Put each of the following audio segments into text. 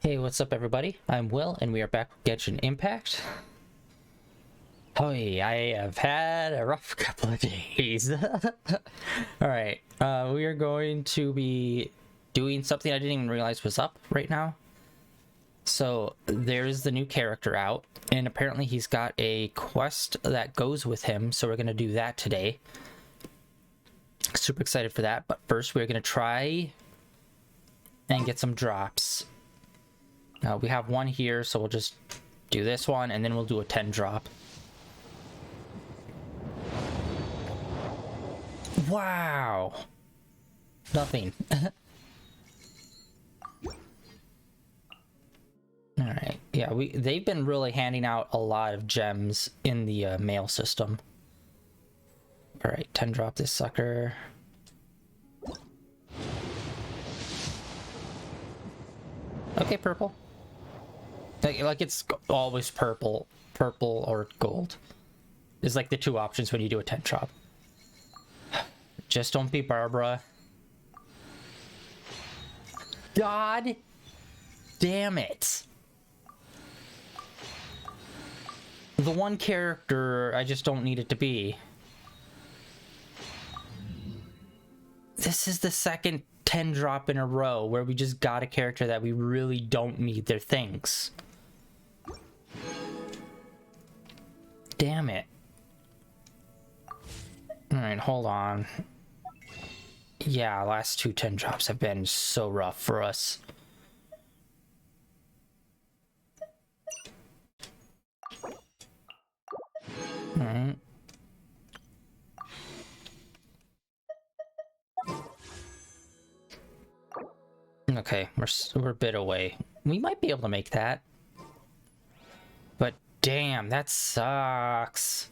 Hey, what's up everybody? I'm Will and we are back with Genshin Impact. Oh, I have had a rough couple of days. Alright, we are going to be doing something I didn't even realize was up right now. So, there's the new character out, and apparently he's got a quest that goes with him, so we're going to do that today. Super excited for that, but first we're going to try and get some drops. We have one here, so we'll just do this one, and then we'll do a 10 drop. Wow! Nothing. Alright, yeah, they've been really handing out a lot of gems in the mail system. Alright, 10 drop this sucker. Okay, purple. Like it's always purple or gold is like the two options when you do a 10 drop. Just don't be Barbara. God damn it. The one character I just don't need it to be. This is the second 10 drop in a row where we just got a character that we really don't need their things. Damn it. Alright, hold on. Yeah, last two 10 drops have been so rough for us. Alright. Okay, we're a bit away. We might be able to make that. But damn, that sucks.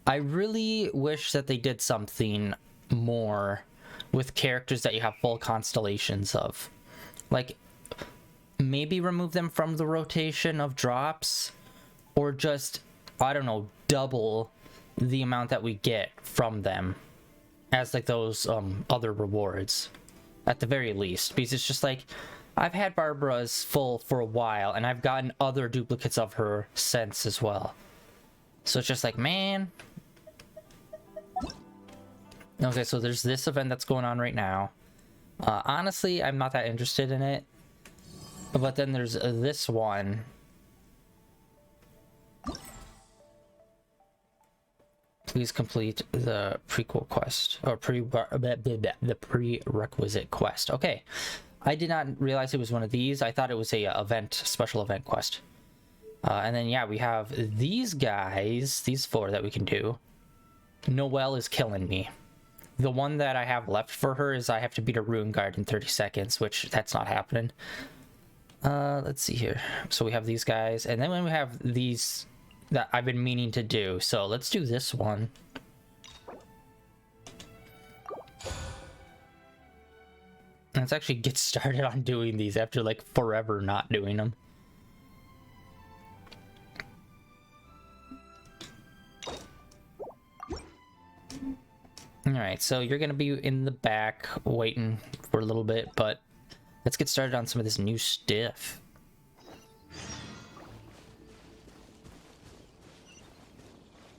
I really wish that they did something more with characters that you have full constellations of. Like, maybe remove them from the rotation of drops, or just, I don't know, double the amount that we get from them as like those other rewards at the very least, because it's just like I've had Barbara's full for a while and I've gotten other duplicates of her since as well, so it's just like, man. Okay, so there's this event that's going on right now. Honestly, I'm not that interested in it, but then there's this one. Please complete the prequel quest, or the prerequisite quest. Okay, I did not realize it was one of these. I thought it was a special event quest. And then yeah, we have these guys, these four that we can do. Noelle is killing me. The one that I have left for her is I have to beat a Ruin Guard in 30 seconds, which that's not happening. Let's see here. So we have these guys, and then when we have these that I've been meaning to do. So let's do this one. Let's actually get started on doing these after like forever not doing them. Alright, so you're gonna be in the back waiting for a little bit, but let's get started on some of this new stuff.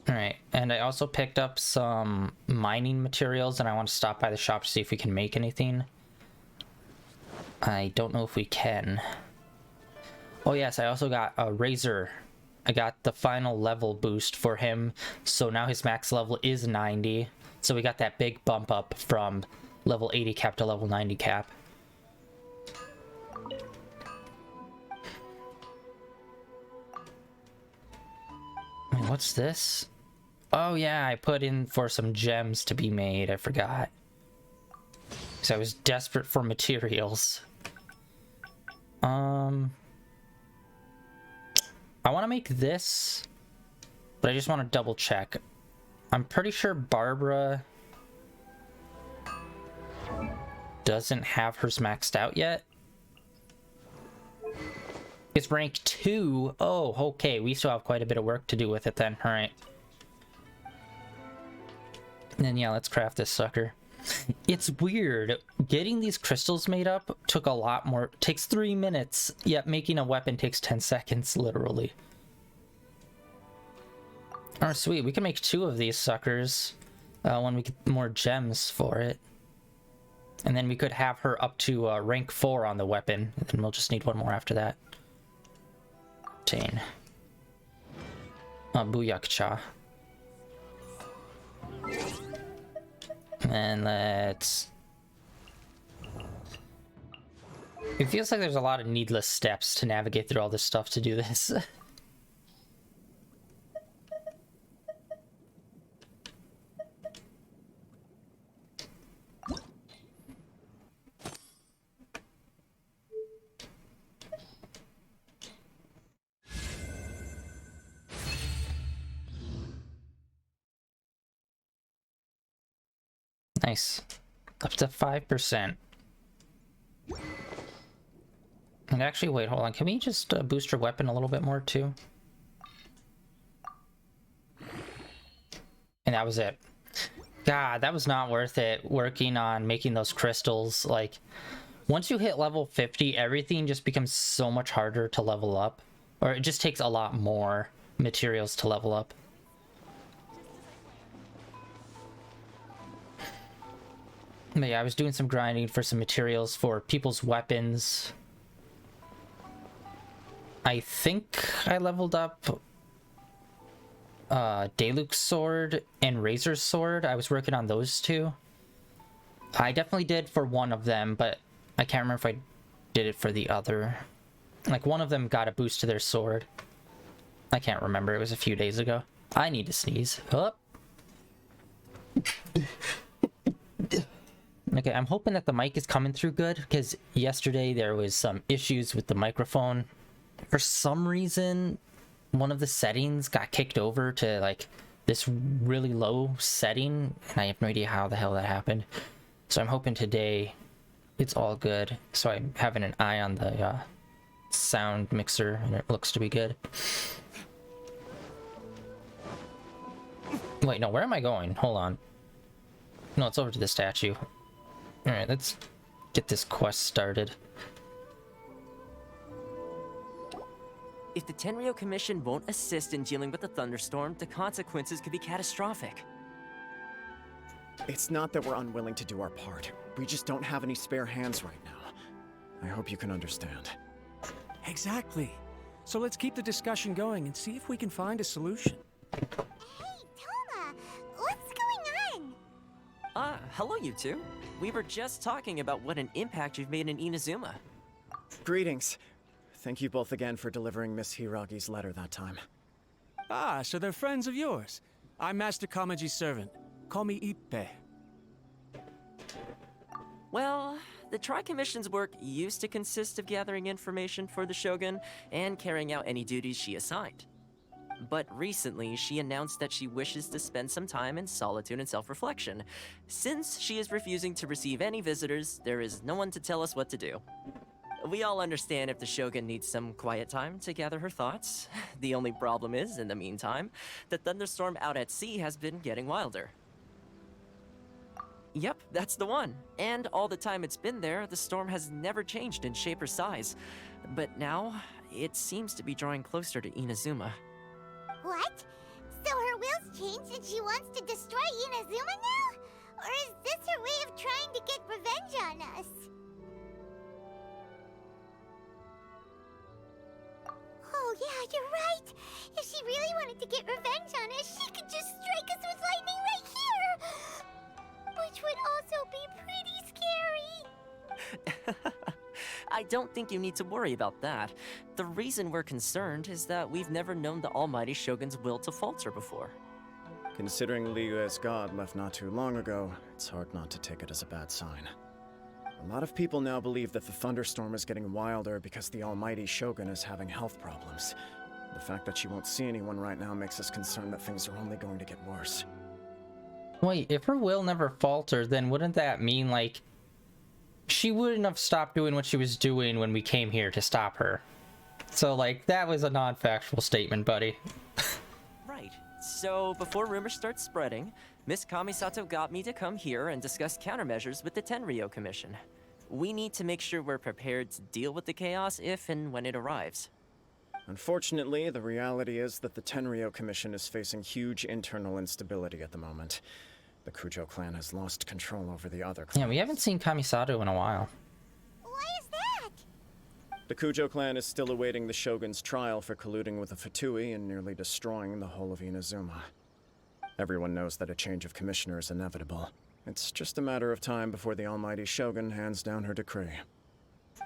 Alright, and I also picked up some mining materials and I want to stop by the shop to see if we can make anything. I don't know if we can. Oh yes, I also got a Razor. I got the final level boost for him, so now his max level is 90. So we got that big bump up from level 80 cap to level 90 cap. Wait, what's this? Oh yeah, I put in for some gems to be made. I forgot. Because I was desperate for materials. I want to make this, but I just want to double check. I'm pretty sure Barbara doesn't have hers maxed out yet. It's rank 2. Oh, okay. We still have quite a bit of work to do with it then. All right. And then, yeah, let's craft this sucker. It's weird. Getting these crystals made up took a lot more. Takes 3 minutes, yet making a weapon takes 10 seconds, literally. Oh, sweet. We can make 2 of these suckers when we get more gems for it. And then we could have her up to rank 4 on the weapon. And then we'll just need 1 more after that. Obtain. Booyakcha. And let's... It feels like there's a lot of needless steps to navigate through all this stuff to do this. Nice. Up to 5%. And actually, wait, hold on. Can we just boost your weapon a little bit more, too? And that was it. God, that was not worth it, working on making those crystals. Like, once you hit level 50, everything just becomes so much harder to level up. Or it just takes a lot more materials to level up. But yeah, I was doing some grinding for some materials for people's weapons. I think I leveled up Daluk's sword and Razor's sword. I was working on those 2. I definitely did for one of them, but I can't remember if I did it for the other. Like, one of them got a boost to their sword. I can't remember. It was a few days ago. I need to sneeze. Oh. Okay, I'm hoping that the mic is coming through good, because yesterday there was some issues with the microphone. For some reason, one of the settings got kicked over to, like, this really low setting, and I have no idea how the hell that happened. So I'm hoping today it's all good. So I'm having an eye on the sound mixer, and it looks to be good. Wait, no, where am I going? Hold on. No, it's over to the statue. Alright, let's get this quest started. If the Tenryo Commission won't assist in dealing with the thunderstorm, the consequences could be catastrophic. It's not that we're unwilling to do our part. We just don't have any spare hands right now. I hope you can understand. Exactly. So let's keep the discussion going and see if we can find a solution. Hey, Toma! What's going on? Hello you two. We were just talking about what an impact you've made in Inazuma. Greetings. Thank you both again for delivering Miss Hiragi's letter that time. Ah, so they're friends of yours. I'm Master Kamaji's servant. Call me Ippe. Well, the Tri-Commission's work used to consist of gathering information for the Shogun and carrying out any duties she assigned. But recently, she announced that she wishes to spend some time in solitude and self-reflection. Since she is refusing to receive any visitors, there is no one to tell us what to do. We all understand if the Shogun needs some quiet time to gather her thoughts. The only problem is, in the meantime, the thunderstorm out at sea has been getting wilder. Yep, that's the one. And all the time it's been there, the storm has never changed in shape or size. But now, it seems to be drawing closer to Inazuma. What? So her will's changed and she wants to destroy Inazuma now? Or is this her way of trying to get revenge on us? Oh yeah, you're right. If she really wanted to get revenge on us, she could just strike us with lightning right here! Which would also be pretty scary. I don't think you need to worry about that. The reason we're concerned is that we've never known the Almighty Shogun's will to falter before. Considering Liyue's god left not too long ago, it's hard not to take it as a bad sign. A lot of people now believe that the thunderstorm is getting wilder because the Almighty Shogun is having health problems. The fact that she won't see anyone right now makes us concerned that things are only going to get worse. Wait, if her will never faltered, then wouldn't that mean, like, she wouldn't have stopped doing what she was doing when we came here to stop her? So, like, that was a non-factual statement, buddy. Right. So, before rumors start spreading, Miss Kamisato got me to come here and discuss countermeasures with the Tenryo Commission. We need to make sure we're prepared to deal with the chaos if and when it arrives. Unfortunately, the reality is that the Tenryo Commission is facing huge internal instability at the moment. The Kujo clan has lost control over the other clans. Yeah, we haven't seen Kamisato in a while. Why is that? The Kujo clan is still awaiting the Shogun's trial for colluding with the Fatui and nearly destroying the whole of Inazuma. Everyone knows that a change of commissioner is inevitable. It's just a matter of time before the almighty Shogun hands down her decree.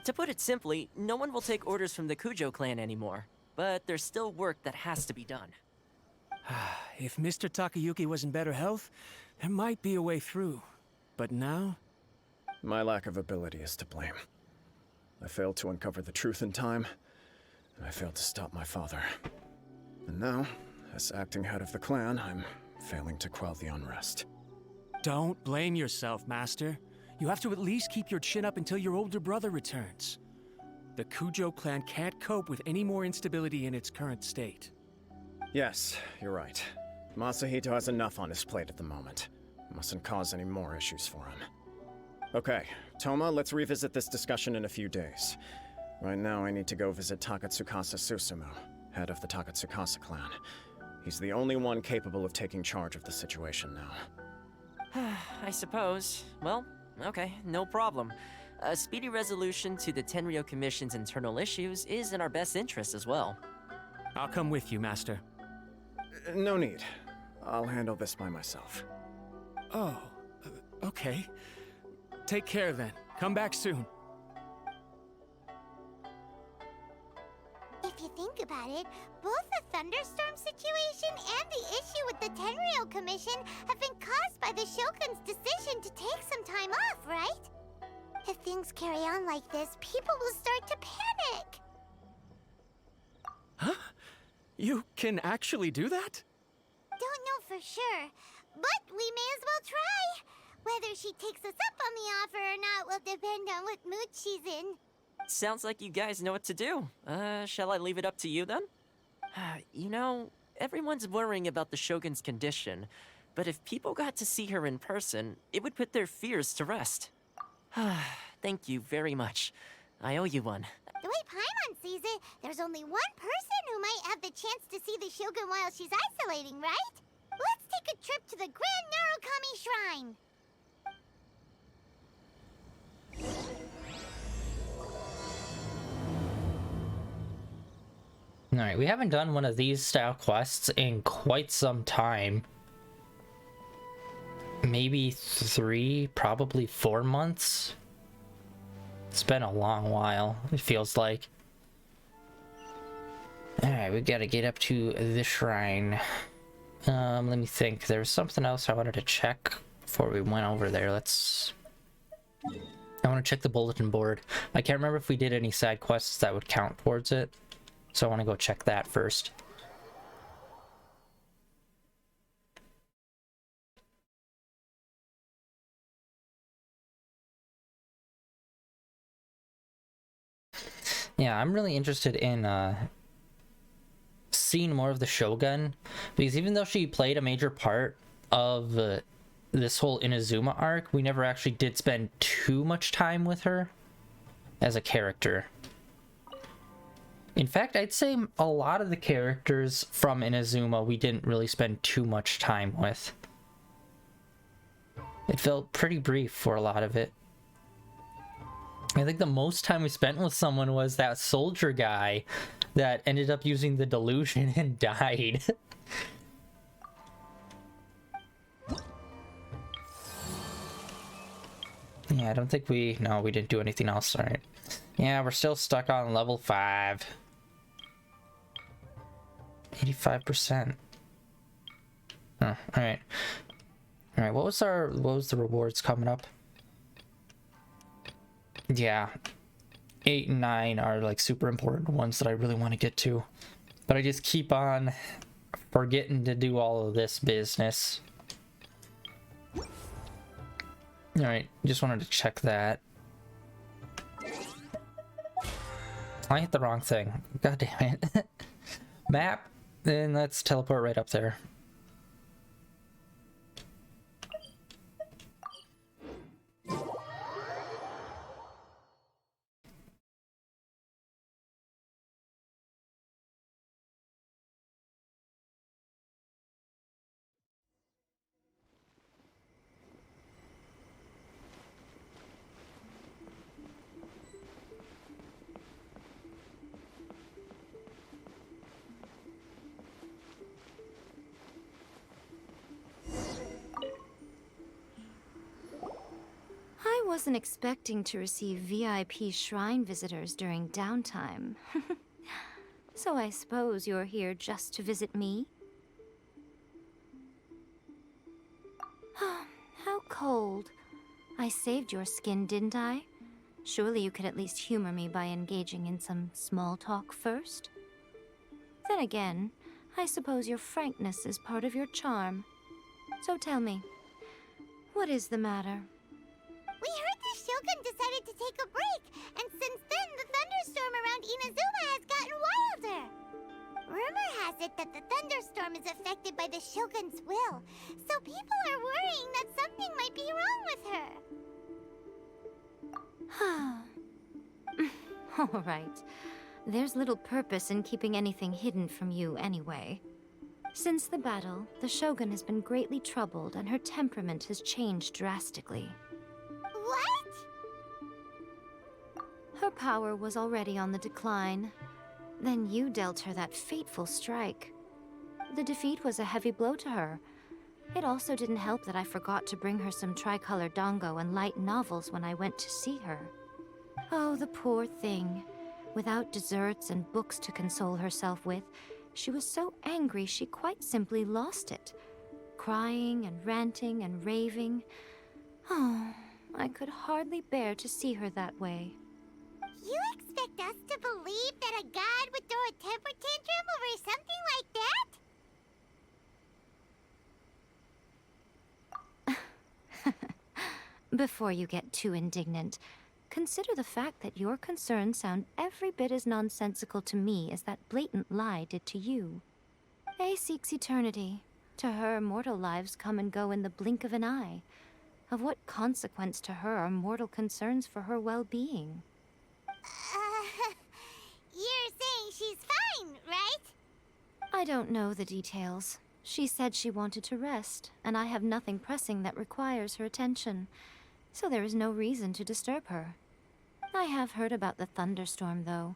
To put it simply, no one will take orders from the Kujo clan anymore. But there's still work that has to be done. If Mr. Takayuki was in better health, there might be a way through. But now? My lack of ability is to blame. I failed to uncover the truth in time, and I failed to stop my father. And now, as acting head of the clan, I'm failing to quell the unrest. Don't blame yourself, Master. You have to at least keep your chin up until your older brother returns. The Kujo clan can't cope with any more instability in its current state. Yes, you're right. Masahito has enough on his plate at the moment. Mustn't cause any more issues for him. Okay, Toma, let's revisit this discussion in a few days. Right now, I need to go visit Takatsukasa Susumu, head of the Takatsukasa clan. He's the only one capable of taking charge of the situation now. I suppose. Well, okay, no problem. A speedy resolution to the Tenryo Commission's internal issues is in our best interest as well. I'll come with you, Master. No need. I'll handle this by myself. Oh, okay. Take care then. Come back soon. If you think about it, both the thunderstorm situation and the issue with the Tenryo Commission have been caused by the Shogun's decision to take some time off, right? If things carry on like this, people will start to panic. Huh? You can actually do that? Don't know for sure, but we may as well try. Whether she takes us up on the offer or not will depend on what mood she's in. Sounds like you guys know what to do. Shall I leave it up to you then? You know, everyone's worrying about the Shogun's condition, but if people got to see her in person, it would put their fears to rest. Thank you very much. I owe you one. The way Paimon sees it, there's only one person who might have the chance to see the Shogun while she's isolating, right? Let's take a trip to the Grand Narukami Shrine. Alright, we haven't done one of these style quests in quite some time. Maybe 3, probably 4 months. It's been a long while, it feels like. Alright, we gotta get up to the shrine. Let me think. There was something else I wanted to check before we went over there. I want to check the bulletin board. I can't remember if we did any side quests that would count towards it. So I want to go check that first. Yeah, I'm really interested in seeing more of the Shogun, because even though she played a major part of this whole Inazuma arc, we never actually did spend too much time with her as a character. In fact, I'd say a lot of the characters from Inazuma we didn't really spend too much time with. It felt pretty brief for a lot of it. I think the most time we spent with someone was that soldier guy that ended up using the delusion and died. Yeah, I don't think we didn't do anything else. All right. Yeah, we're still stuck on level 5. 85%. Oh, all right. All right, what was the rewards coming up? Yeah. 8 and 9 are like super important ones that I really want to get to. But I just keep on forgetting to do all of this business. Alright, just wanted to check that. I hit the wrong thing. God damn it. Map, then let's teleport right up there. wasn't expecting to receive VIP shrine visitors during downtime. So I suppose you're here just to visit me? How cold. I saved your skin, didn't I? Surely you could at least humor me by engaging in some small talk first? Then again, I suppose your frankness is part of your charm. So tell me, what is the matter? We heard the Shogun decided to take a break, and since then the thunderstorm around Inazuma has gotten wilder. Rumor has it that the thunderstorm is affected by the Shogun's will, so people are worrying that something might be wrong with her. All right. There's little purpose in keeping anything hidden from you anyway. Since the battle, the Shogun has been greatly troubled and her temperament has changed drastically. What? Her power was already on the decline. Then you dealt her that fateful strike. The defeat was a heavy blow to her. It also didn't help that I forgot to bring her some tricolor dango and light novels when I went to see her. Oh, the poor thing. Without desserts and books to console herself with, she was so angry she quite simply lost it. Crying and ranting and raving. Oh, I could hardly bear to see her that way. You expect us to believe that a god would throw a temper tantrum over something like that? Before you get too indignant, consider the fact that your concerns sound every bit as nonsensical to me as that blatant lie did to you. A seeks eternity. To her, mortal lives come and go in the blink of an eye. Of what consequence to her are mortal concerns for her well-being? You're saying she's fine, right? I don't know the details. She said she wanted to rest, and I have nothing pressing that requires her attention, so there is no reason to disturb her. I have heard about the thunderstorm, though.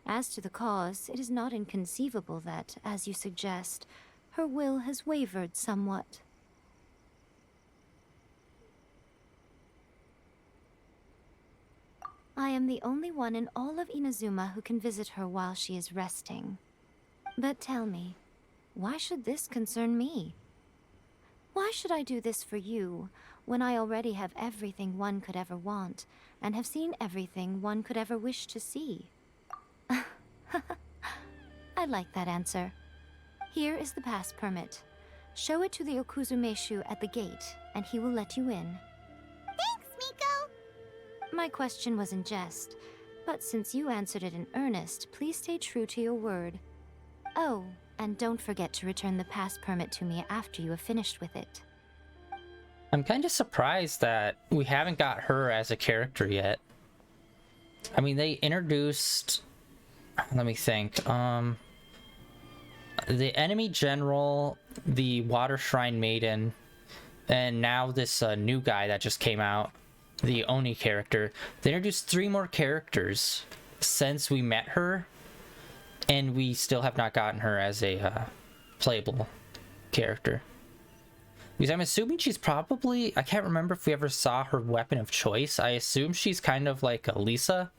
As to the cause, it is not inconceivable that, as you suggest, her will has wavered somewhat. I am the only one in all of Inazuma who can visit her while she is resting. But tell me, why should this concern me? Why should I do this for you, when I already have everything one could ever want, and have seen everything one could ever wish to see? I like that answer. Here is the pass permit. Show it to the Okuzumeshu at the gate, and he will let you in. Thanks, Miko! My question was in jest, but since you answered it in earnest, please stay true to your word. Oh, and don't forget to return the pass permit to me after you have finished with it. I'm kind of surprised that we haven't got her as a character yet. I mean, they introduced... Let me think. The enemy general, the water shrine maiden, and now this new guy that just came out, the Oni character. They introduced 3 more characters since we met her, and we still have not gotten her as a playable character. Because I'm assuming she's probably... I can't remember if we ever saw her weapon of choice. I assume she's kind of like a Lisa.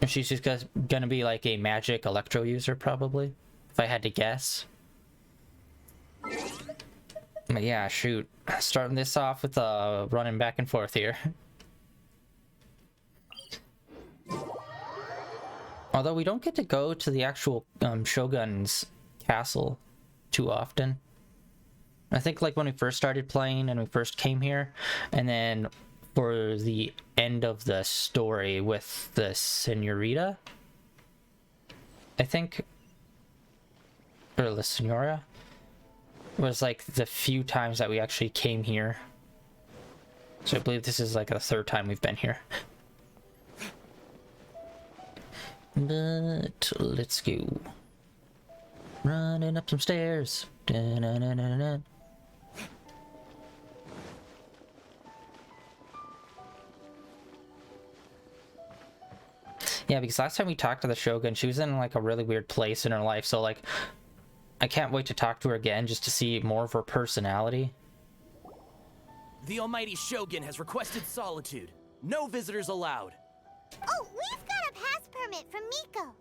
Or she's just gonna be like a magic electro user, probably. If I had to guess. But yeah, shoot. Starting this off with running back and forth here. Although we don't get to go to the actual Shogun's castle too often. I think like when we first started playing and we first came here, and then for the end of the story with the Senorita, I think, or the Senora, was like the few times that we actually came here. So I believe this is like the 3rd time we've been here. But let's go. Running up some stairs. Dun-dun-dun-dun-dun. Yeah, because last time we talked to the Shogun, she was in like a really weird place in her life, so like I can't wait to talk to her again just to see more of her personality. The almighty Shogun has requested solitude. No visitors allowed. Oh, we've got a pass permit from Miko.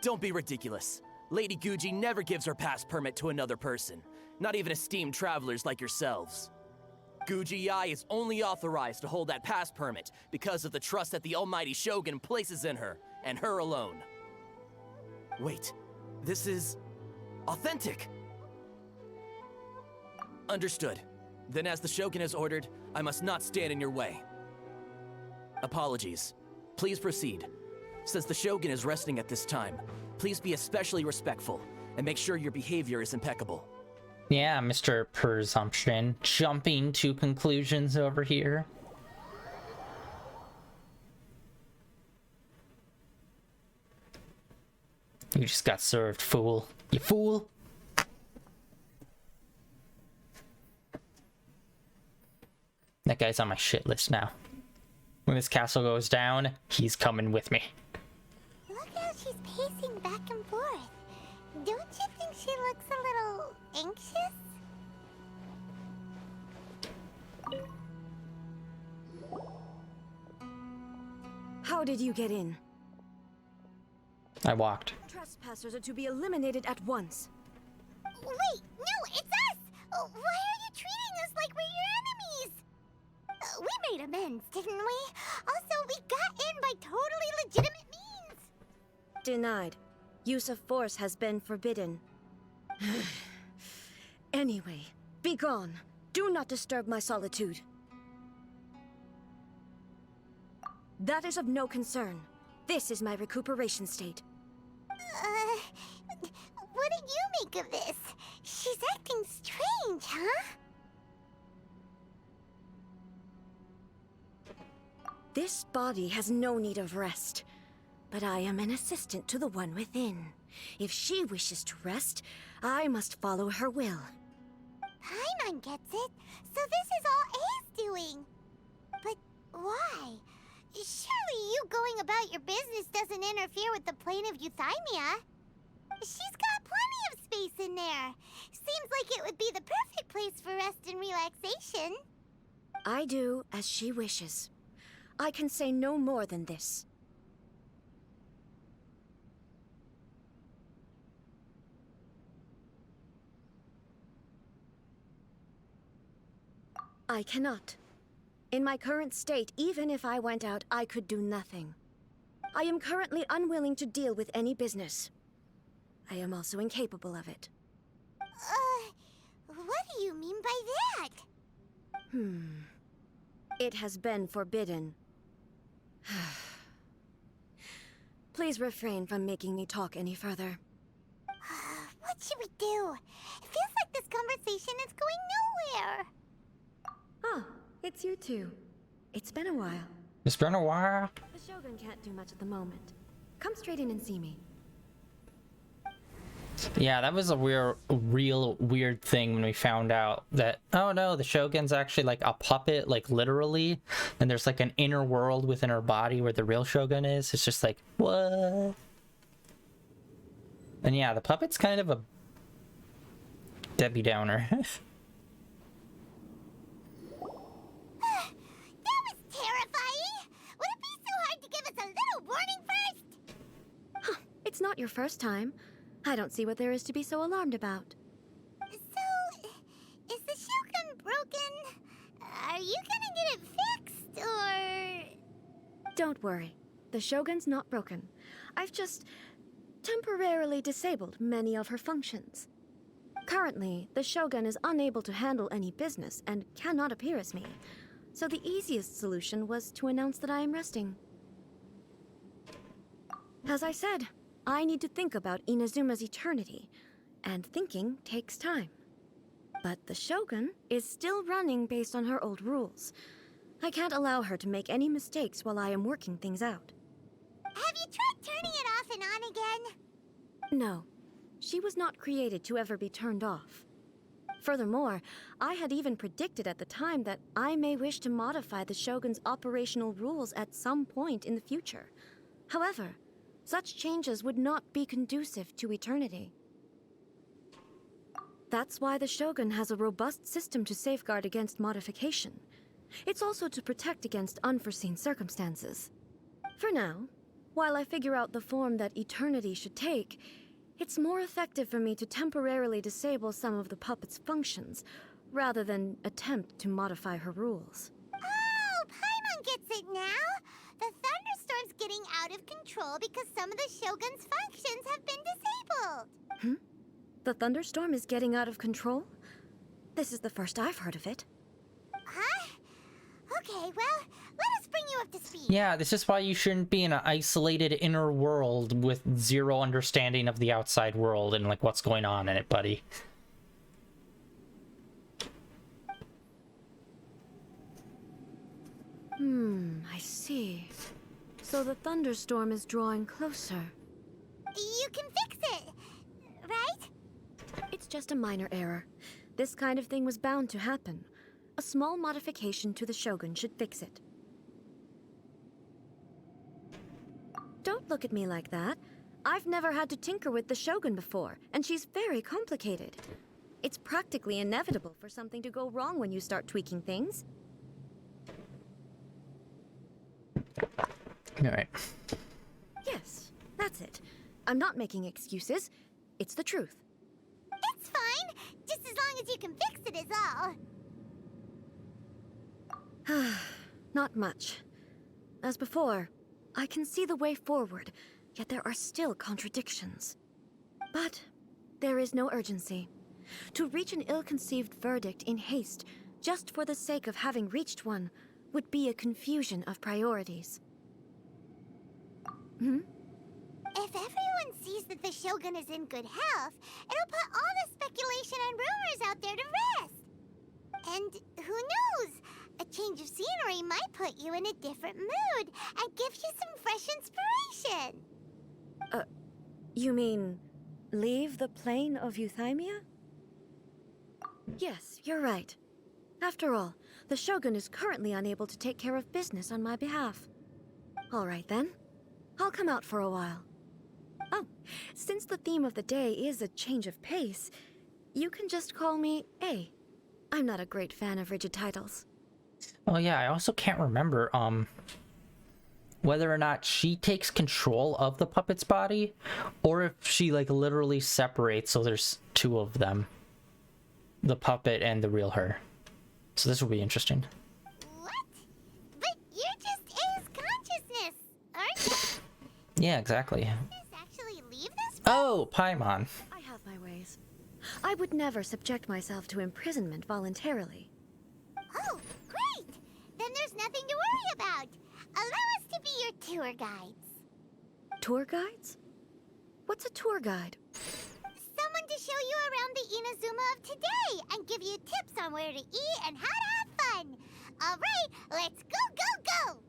Don't be ridiculous. Lady Guji never gives her pass permit to another person, not even esteemed travelers like yourselves. Guji Ai is only authorized to hold that pass permit because of the trust that the almighty Shogun places in her, and her alone. Wait, this is authentic. Understood. Then as the Shogun has ordered, I must not stand in your way. Apologies. Please proceed. Since the Shogun is resting at this time, please be especially respectful and make sure your behavior is impeccable. Yeah, Mr. Presumption. Jumping to conclusions over here. You just got served, fool. You fool! That guy's on my shit list now. When this castle goes down, he's coming with me. Look how she's pacing back and forth. Don't you think she looks a little anxious? How did you get in? I walked. Trespassers are to be eliminated at once. Wait, no, it's us! Why are you treating us like we're your enemies? We made amends, didn't we? Also, we got in by totally legitimate means. Denied. Use of force has been forbidden. Anyway, be gone. Do not disturb my solitude. That is of no concern. This is my recuperation state. What do you make of this? She's acting strange, huh? This body has no need of rest, but I am an assistant to the one within. If she wishes to rest, I must follow her will. Paimon gets it, so this is all A's doing. But why? Surely you going about your business doesn't interfere with the plane of Euthymia. She's got plenty of space in there. Seems like it would be the perfect place for rest and relaxation. I do as she wishes. I can say no more than this. I cannot. In my current state, even if I went out, I could do nothing. I am currently unwilling to deal with any business. I am also incapable of it. What do you mean by that? It has been forbidden. Please refrain from making me talk any further. What should we do? It feels like this conversation is going nowhere. Ah, it's you two. It's been a while. It's been a while. The Shogun can't do much at the moment. Come straight in and see me. Yeah, that was a real weird thing when we found out that, oh no, the Shogun's actually like a puppet, like literally, and there's like an inner world within her body where the real Shogun is. It's just like, what? And yeah, the puppet's kind of a Debbie Downer. That was terrifying! Would it be so hard to give us a little warning first? It's not your first time. I don't see what there is to be so alarmed about. So, is the Shogun broken? Are you gonna get it fixed, or...? Don't worry. The Shogun's not broken. I've just temporarily disabled many of her functions. Currently, the Shogun is unable to handle any business and cannot appear as me. So the easiest solution was to announce that I am resting. As I said, I need to think about Inazuma's eternity, and thinking takes time. But the Shogun is still running based on her old rules. I can't allow her to make any mistakes while I am working things out. Have you tried turning it off and on again? No, she was not created to ever be turned off. Furthermore, I had even predicted at the time that I may wish to modify the Shogun's operational rules at some point in the future. However, such changes would not be conducive to eternity. That's why the Shogun has a robust system to safeguard against modification. It's also to protect against unforeseen circumstances. For now, while I figure out the form that eternity should take, it's more effective for me to temporarily disable some of the puppet's functions, rather than attempt to modify her rules. Oh, Paimon gets it now! The thunderstorm's getting out of control because some of the Shogun's functions have been disabled! The thunderstorm is getting out of control? This is the first I've heard of it. Huh? Okay, well, let us bring you up to speed. Yeah, this is why you shouldn't be in an isolated inner world with zero understanding of the outside world and like what's going on in it, buddy. I see. So the thunderstorm is drawing closer. You can fix it, right? It's just a minor error. This kind of thing was bound to happen. A small modification to the Shogun should fix it. Don't look at me like that. I've never had to tinker with the Shogun before, and she's very complicated. It's practically inevitable for something to go wrong when you start tweaking things. Alright. Yes, that's it. I'm not making excuses. It's the truth. It's fine, just as long as you can fix it is all. Not much. As before, I can see the way forward, yet there are still contradictions. But there is no urgency. To reach an ill-conceived verdict in haste, just for the sake of having reached one, would be a confusion of priorities. If everyone sees that the Shogun is in good health, it'll put all the speculation and rumors out there to rest. And who knows? A change of scenery might put you in a different mood and give you some fresh inspiration. You mean, leave the plane of Euthymia? Yes, you're right. After all, the Shogun is currently unable to take care of business on my behalf. All right then. I'll come out for a while. Oh, since the theme of the day is a change of pace, you can just call me A. I'm not a great fan of rigid titles. Oh yeah, I also can't remember whether or not she takes control of the puppet's body or if she like literally separates so there's two of them. The puppet and the real her. So this will be interesting. What? But you're just A's consciousness, aren't you? Yeah, exactly. Just actually leave this? Oh, Paimon. I have my ways. I would never subject myself to imprisonment voluntarily. Oh, great! Then there's nothing to worry about. Allow us to be your tour guides. Tour guides? What's a tour guide? Someone to show you around the Inazuma of today and give you tips on where to eat and how to have fun. All right, let's go, go, go!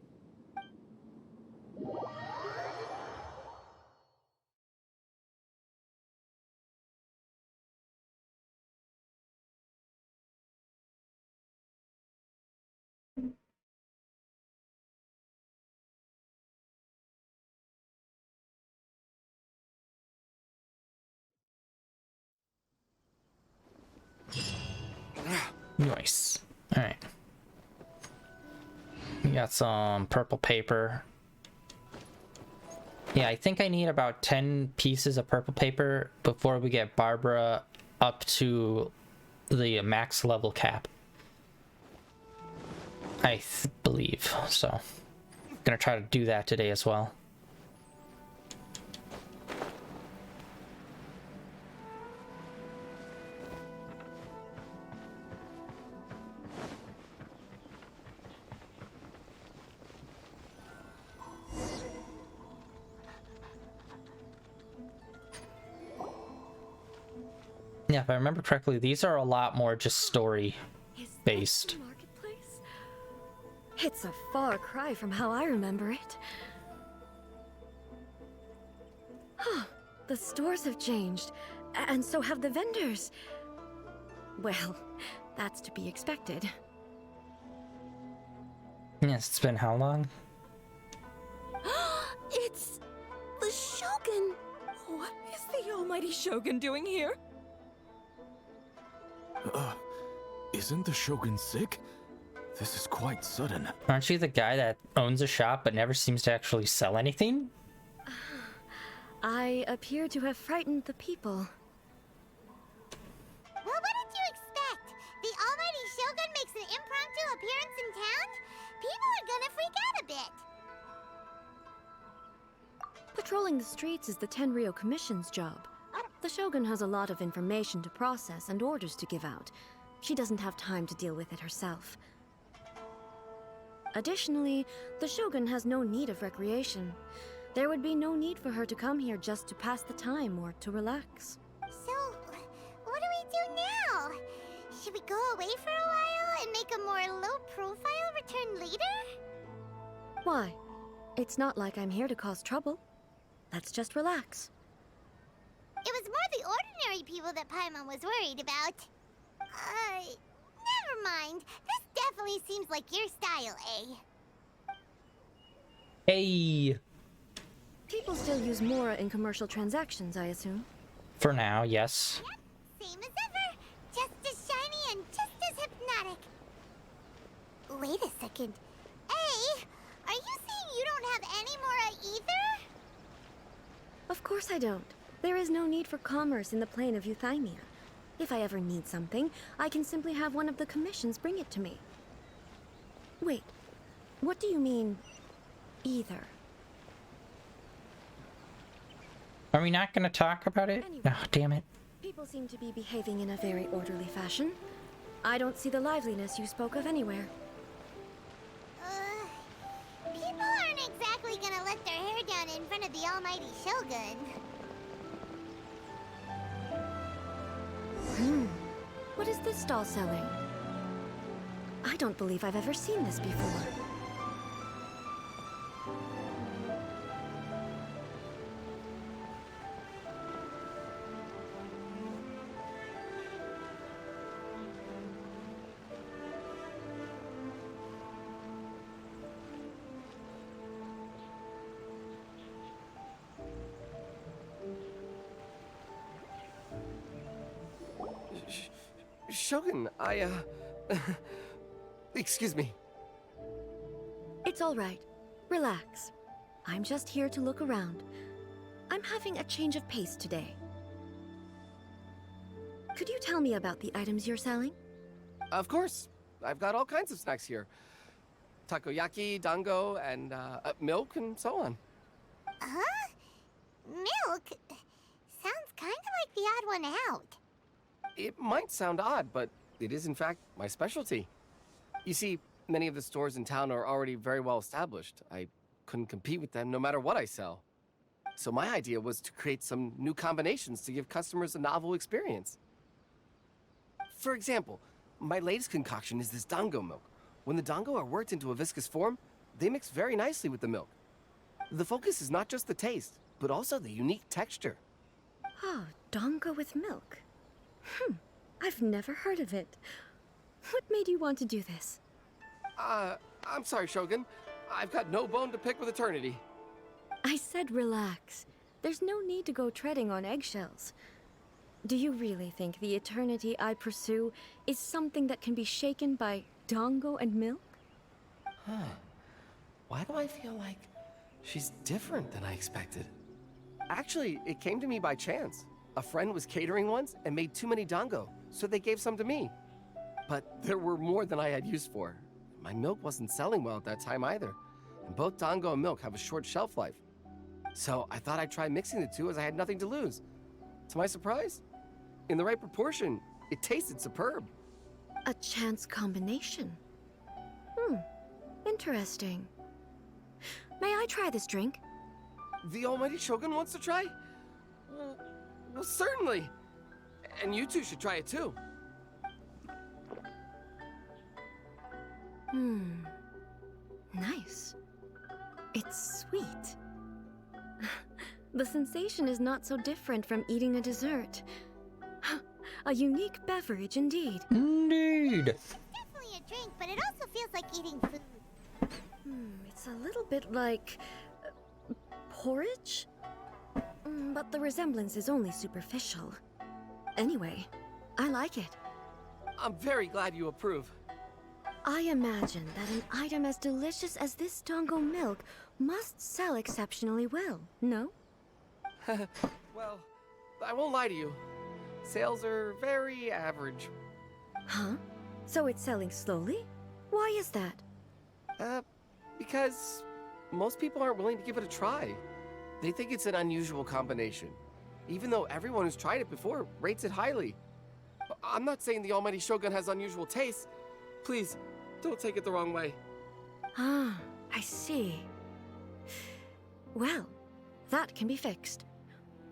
Nice. Alright. We got some purple paper. Yeah, I think I need about 10 pieces of purple paper before we get Barbara up to the max level cap. I believe. So, I'm gonna try to do that today as well. Yeah, if I remember correctly, these are a lot more just story based. Is that the marketplace? It's a far cry from how I remember it. Huh. The stores have changed, and so have the vendors. Well, that's to be expected. Yes, it's been how long? It's the Shogun! What is the almighty Shogun doing here? Isn't the Shogun sick? This is quite sudden. Aren't you the guy that owns a shop but never seems to actually sell anything? I appear to have frightened the people. Well, what did you expect? The almighty Shogun makes an impromptu appearance in town? People are gonna freak out a bit. Patrolling the streets is the Tenryou Commission's job. The Shogun has a lot of information to process and orders to give out. She doesn't have time to deal with it herself. Additionally, the Shogun has no need of recreation. There would be no need for her to come here just to pass the time or to relax. So, what do we do now? Should we go away for a while and make a more low-profile return later? Why? It's not like I'm here to cause trouble. Let's just relax. It was more the ordinary people that Paimon was worried about. Never mind. This definitely seems like your style, eh? Hey! People still use Mora in commercial transactions, I assume. For now, yes. Yep, same as ever. Just as shiny and just as hypnotic. Wait a second. Hey, are you saying you don't have any Mora either? Of course I don't. There is no need for commerce in the plane of Euthymia. If I ever need something, I can simply have one of the commissions bring it to me. Wait, what do you mean, either? Are we not going to talk about it? Anyway. Oh, damn it. People seem to be behaving in a very orderly fashion. I don't see the liveliness you spoke of anywhere. People aren't exactly gonna let their hair down in front of the almighty Shogun. What is this stall selling? I don't believe I've ever seen this before. Shogun, excuse me. It's all right. Relax. I'm just here to look around. I'm having a change of pace today. Could you tell me about the items you're selling? Of course. I've got all kinds of snacks here. Takoyaki, dango, and milk, and so on. Huh? Milk? Sounds kind of like the odd one out. It might sound odd, but it is in fact my specialty. You see, many of the stores in town are already very well established. I couldn't compete with them no matter what I sell. So my idea was to create some new combinations to give customers a novel experience. For example, my latest concoction is this dango milk. When the dango are worked into a viscous form, they mix very nicely with the milk. The focus is not just the taste, but also the unique texture. Oh, dango with milk. I've never heard of it. What made you want to do this? I'm sorry, Shogun. I've got no bone to pick with eternity. I said relax. There's no need to go treading on eggshells. Do you really think the eternity I pursue is something that can be shaken by dango and milk? Why do I feel like she's different than I expected? Actually, it came to me by chance. A friend was catering once and made too many dango, so they gave some to me. But there were more than I had use for. My milk wasn't selling well at that time either, and both dango and milk have a short shelf life. So I thought I'd try mixing the two as I had nothing to lose. To my surprise, in the right proportion, it tasted superb. A chance combination. Interesting. May I try this drink? The almighty Shogun wants to try? Well, certainly. And you two should try it too. Nice. It's sweet. The sensation is not so different from eating a dessert. A unique beverage indeed. Indeed. Definitely a drink, but it also feels like eating food. It's a little bit like porridge? But the resemblance is only superficial. Anyway, I like it. I'm very glad you approve. I imagine that an item as delicious as this Dongo milk must sell exceptionally well, no? Well, I won't lie to you. Sales are very average. Huh? So it's selling slowly? Why is that? Because most people aren't willing to give it a try. They think it's an unusual combination, even though everyone who's tried it before rates it highly. I'm not saying the Almighty Shogun has unusual tastes. Please, don't take it the wrong way. Ah, I see. Well, that can be fixed.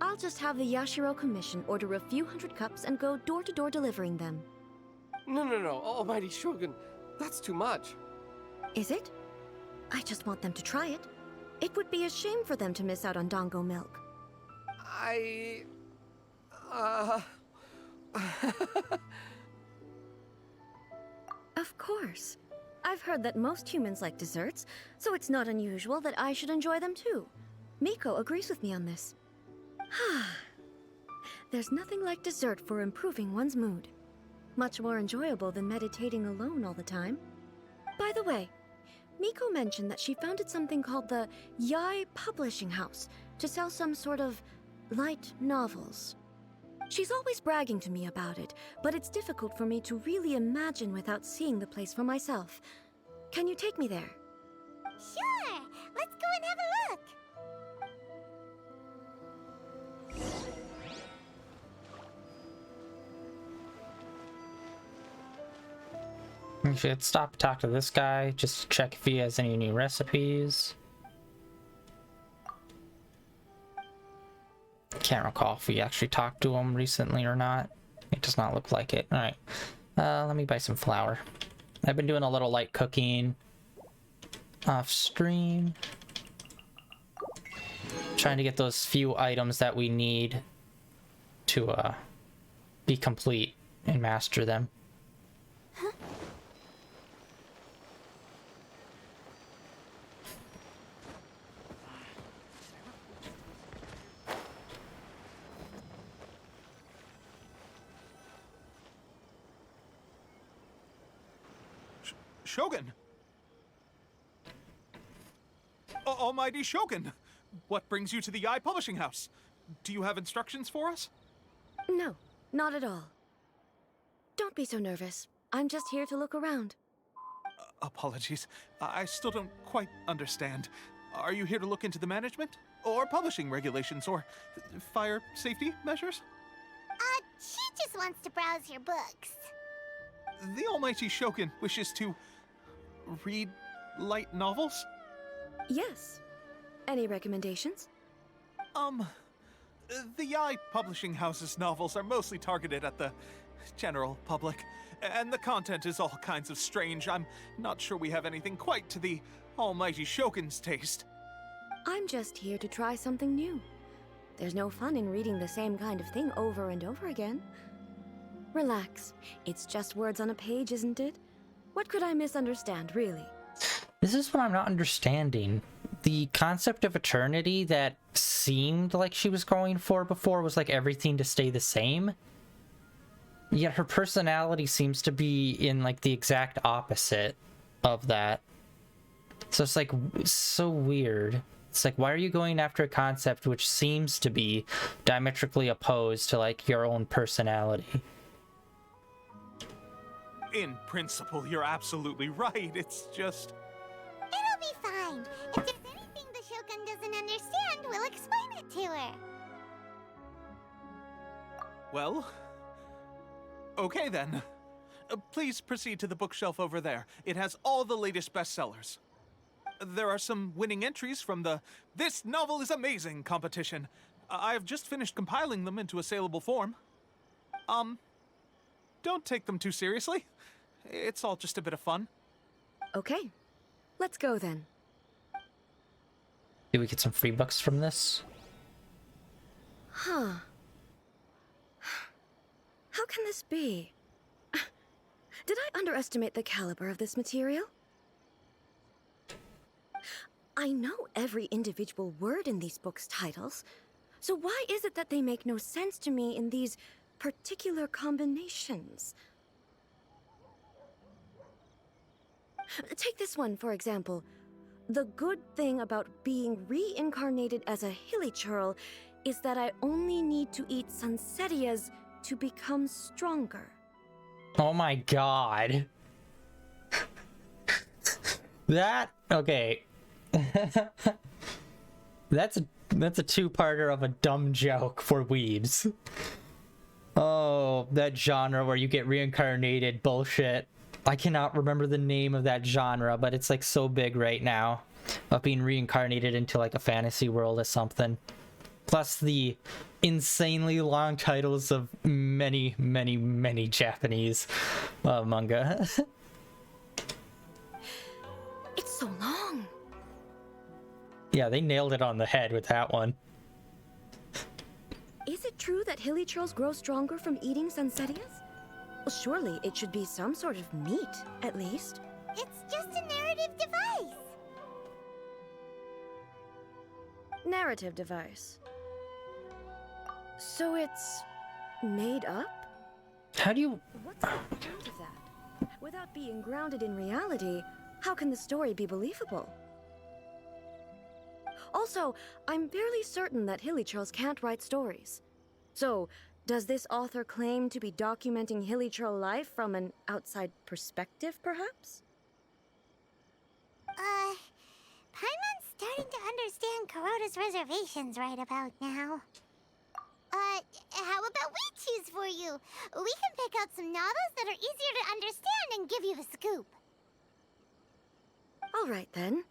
I'll just have the Yashiro Commission order a few hundred cups and go door-to-door delivering them. No, Almighty Shogun, that's too much. Is it? I just want them to try it. It would be a shame for them to miss out on Dongo milk. Of course. I've heard that most humans like desserts, so it's not unusual that I should enjoy them too. Miko agrees with me on this. There's nothing like dessert for improving one's mood. Much more enjoyable than meditating alone all the time. By the way, Miko mentioned that she founded something called the Yai Publishing House to sell some sort of light novels. She's always bragging to me about it, but it's difficult for me to really imagine without seeing the place for myself. Can you take me there? Sure! Let's go and have a look! We should stop and talk to this guy, just to check if he has any new recipes. Can't recall if we actually talked to him recently or not. It does not look like it. Alright. Let me buy some flour. I've been doing a little light cooking off stream. Trying to get those few items that we need to be complete and master them. Shogun! Almighty Shogun! What brings you to the Yai Publishing House? Do you have instructions for us? No, not at all. Don't be so nervous. I'm just here to look around. Apologies. I still don't quite understand. Are you here to look into the management? Or publishing regulations? Or fire safety measures? She just wants to browse your books. The Almighty Shogun wishes to read light novels? Yes. Any recommendations? The Yai Publishing House's novels are mostly targeted at the general public, and the content is all kinds of strange. I'm not sure we have anything quite to the Almighty Shogun's taste. I'm just here to try something new. There's no fun in reading the same kind of thing over and over again. Relax. It's just words on a page, isn't it? What could I misunderstand, really? This is what I'm not understanding. The concept of eternity that seemed like she was going for before was like everything to stay the same. Yet her personality seems to be in like the exact opposite of that. So it's like so weird. It's like, why are you going after a concept which seems to be diametrically opposed to like your own personality? In principle, you're absolutely right. It's just... It'll be fine. If there's anything the Shogun doesn't understand, we'll explain it to her. Well... okay then. Please proceed to the bookshelf over there. It has all the latest bestsellers. There are some winning entries from the This Novel is Amazing competition. I've just finished compiling them into a saleable form. Don't take them too seriously. It's all just a bit of fun. Okay. Let's go then. Did we get some free bucks from this? Huh. How can this be? Did I underestimate the caliber of this material? I know every individual word in these books' titles, so why is it that they make no sense to me in these particular combinations? Take this one, for example. The good thing about being reincarnated as a hilichurl is that I only need to eat sunsetias to become stronger. Oh my god. That okay. That's a two-parter of a dumb joke for weebs. Oh, that genre where you get reincarnated bullshit. I cannot remember the name of that genre, but it's like so big right now of being reincarnated into like a fantasy world or something. Plus the insanely long titles of many, many, many Japanese manga. It's so long. Yeah, they nailed it on the head with that one. Is it true that hilichurls grow stronger from eating sunsetias? Well, surely it should be some sort of meat, at least. It's just a narrative device. Narrative device. So it's made up? How do you... What's the point of that? Without being grounded in reality, how can the story be believable? Also, I'm fairly certain that hilichurls can't write stories. So, does this author claim to be documenting hilichurl life from an outside perspective, perhaps? Paimon's starting to understand Kuroda's reservations right about now. How about we choose for you? We can pick out some novels that are easier to understand and give you the scoop. All right, then.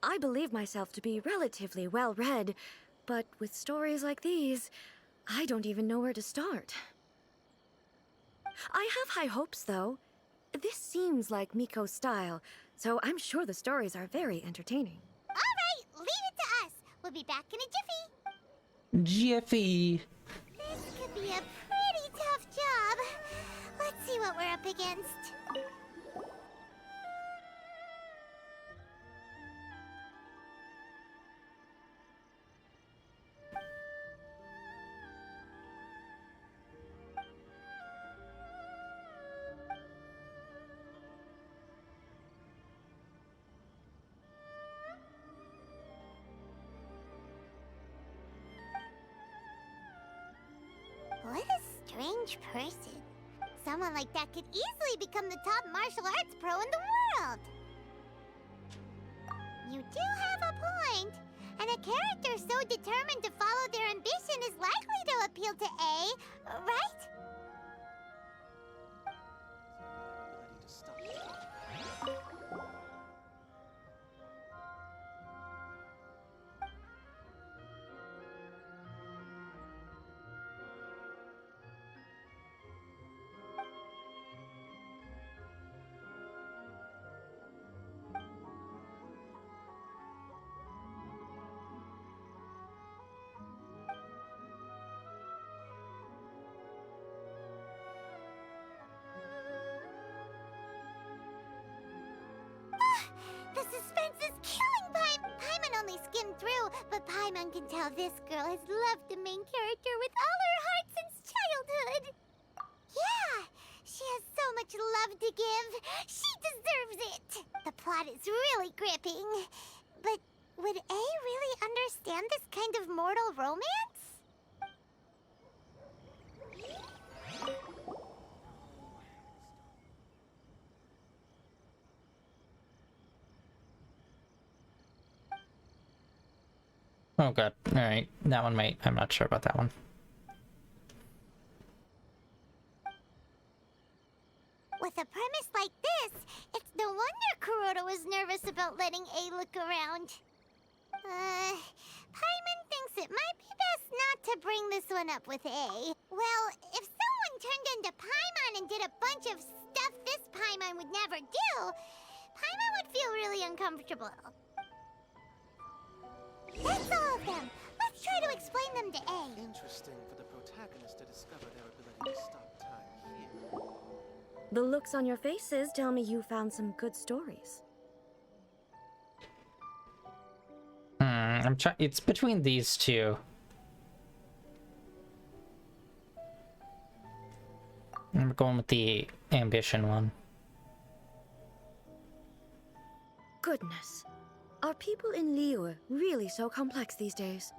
I believe myself to be relatively well-read, but with stories like these, I don't even know where to start. I have high hopes, though. This seems like Miko's style, so I'm sure the stories are very entertaining. All right, leave it to us. We'll be back in a jiffy. Jiffy. This could be a pretty tough job. Let's see what we're up against. What a strange person. Someone like that could easily become the top martial arts pro in the world. You do have a point. And a character so determined to follow their ambition is likely to appeal to A, right? The suspense is killing Paimon only skimmed through, but Paimon can tell this girl has loved the main character with all her heart since childhood. Yeah, she has so much love to give. She deserves it. The plot is really gripping. But would A really understand this kind of mortal romance? Oh god. Alright. That one might... I'm not sure about that one. With a premise like this, it's no wonder Kuroda was nervous about letting A look around. Paimon thinks it might be best not to bring this one up with A. Well, if someone turned into Paimon and did a bunch of stuff this Paimon would never do, Paimon would feel really uncomfortable. That's all of them. Let's try to explain them to A. Interesting for the protagonist to discover their ability to stop time here. The looks on your faces tell me you found some good stories. I'm trying... It's between these two. I'm going with the ambition one. Goodness. Are people in Liyue really so complex these days?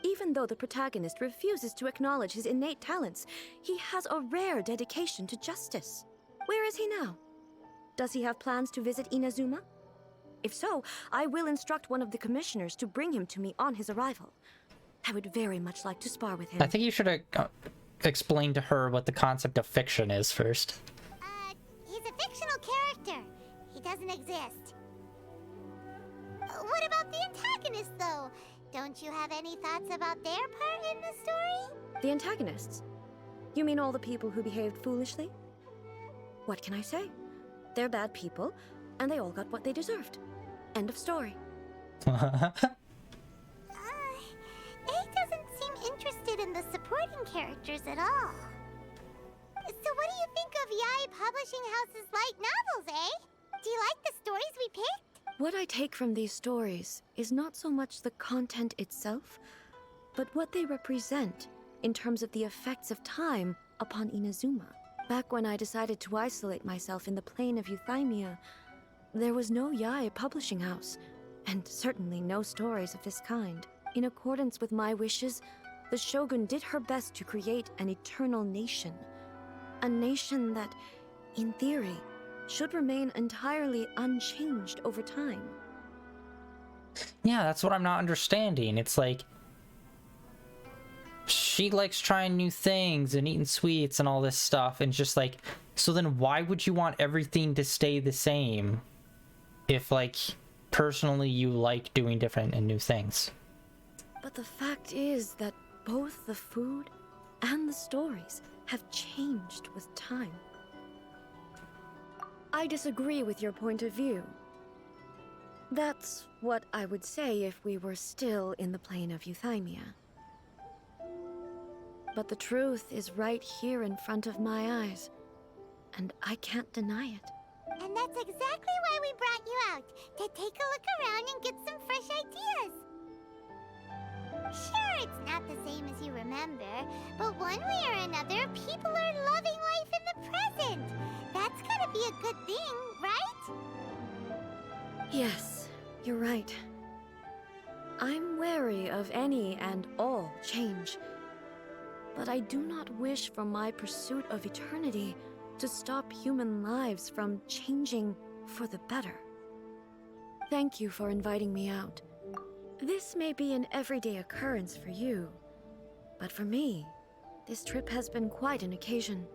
Even though the protagonist refuses to acknowledge his innate talents, he has a rare dedication to justice. Where is he now? Does he have plans to visit Inazuma? If so, I will instruct one of the commissioners to bring him to me on his arrival. I would very much like to spar with him. I think you should explain to her what the concept of fiction is first. He's a fictional character. He doesn't exist. What about the antagonists, though? Don't you have any thoughts about their part in the story? The antagonists? You mean all the people who behaved foolishly? What can I say? They're bad people, and they all got what they deserved. End of story. A doesn't seem interested in the supporting characters at all. So what do you think of Yae Publishing House's light novels, eh? Do you like the stories we picked? What I take from these stories is not so much the content itself, but what they represent in terms of the effects of time upon Inazuma. Back when I decided to isolate myself in the plane of Euthymia, there was no Yae Publishing House, and certainly no stories of this kind. In accordance with my wishes, the Shogun did her best to create an eternal nation. A nation that, in theory, should remain entirely unchanged over time. Yeah, that's what I'm not understanding. It's like, she likes trying new things and eating sweets and all this stuff, and just like, so then why would you want everything to stay the same if, like, personally you like doing different and new things? But the fact is that both the food and the stories have changed with time. I disagree with your point of view. That's what I would say if we were still in the plane of Euthymia. But the truth is right here in front of my eyes, and I can't deny it. And that's exactly why we brought you out, to take a look around and get some fresh ideas. Sure, it's not the same as you remember, but one way or another, people are loving life in the present. That's gotta be a good thing, right? Yes, you're right. I'm wary of any and all change, but I do not wish for my pursuit of eternity to stop human lives from changing for the better. Thank you for inviting me out. This may be an everyday occurrence for you, but for me, this trip has been quite an occasion.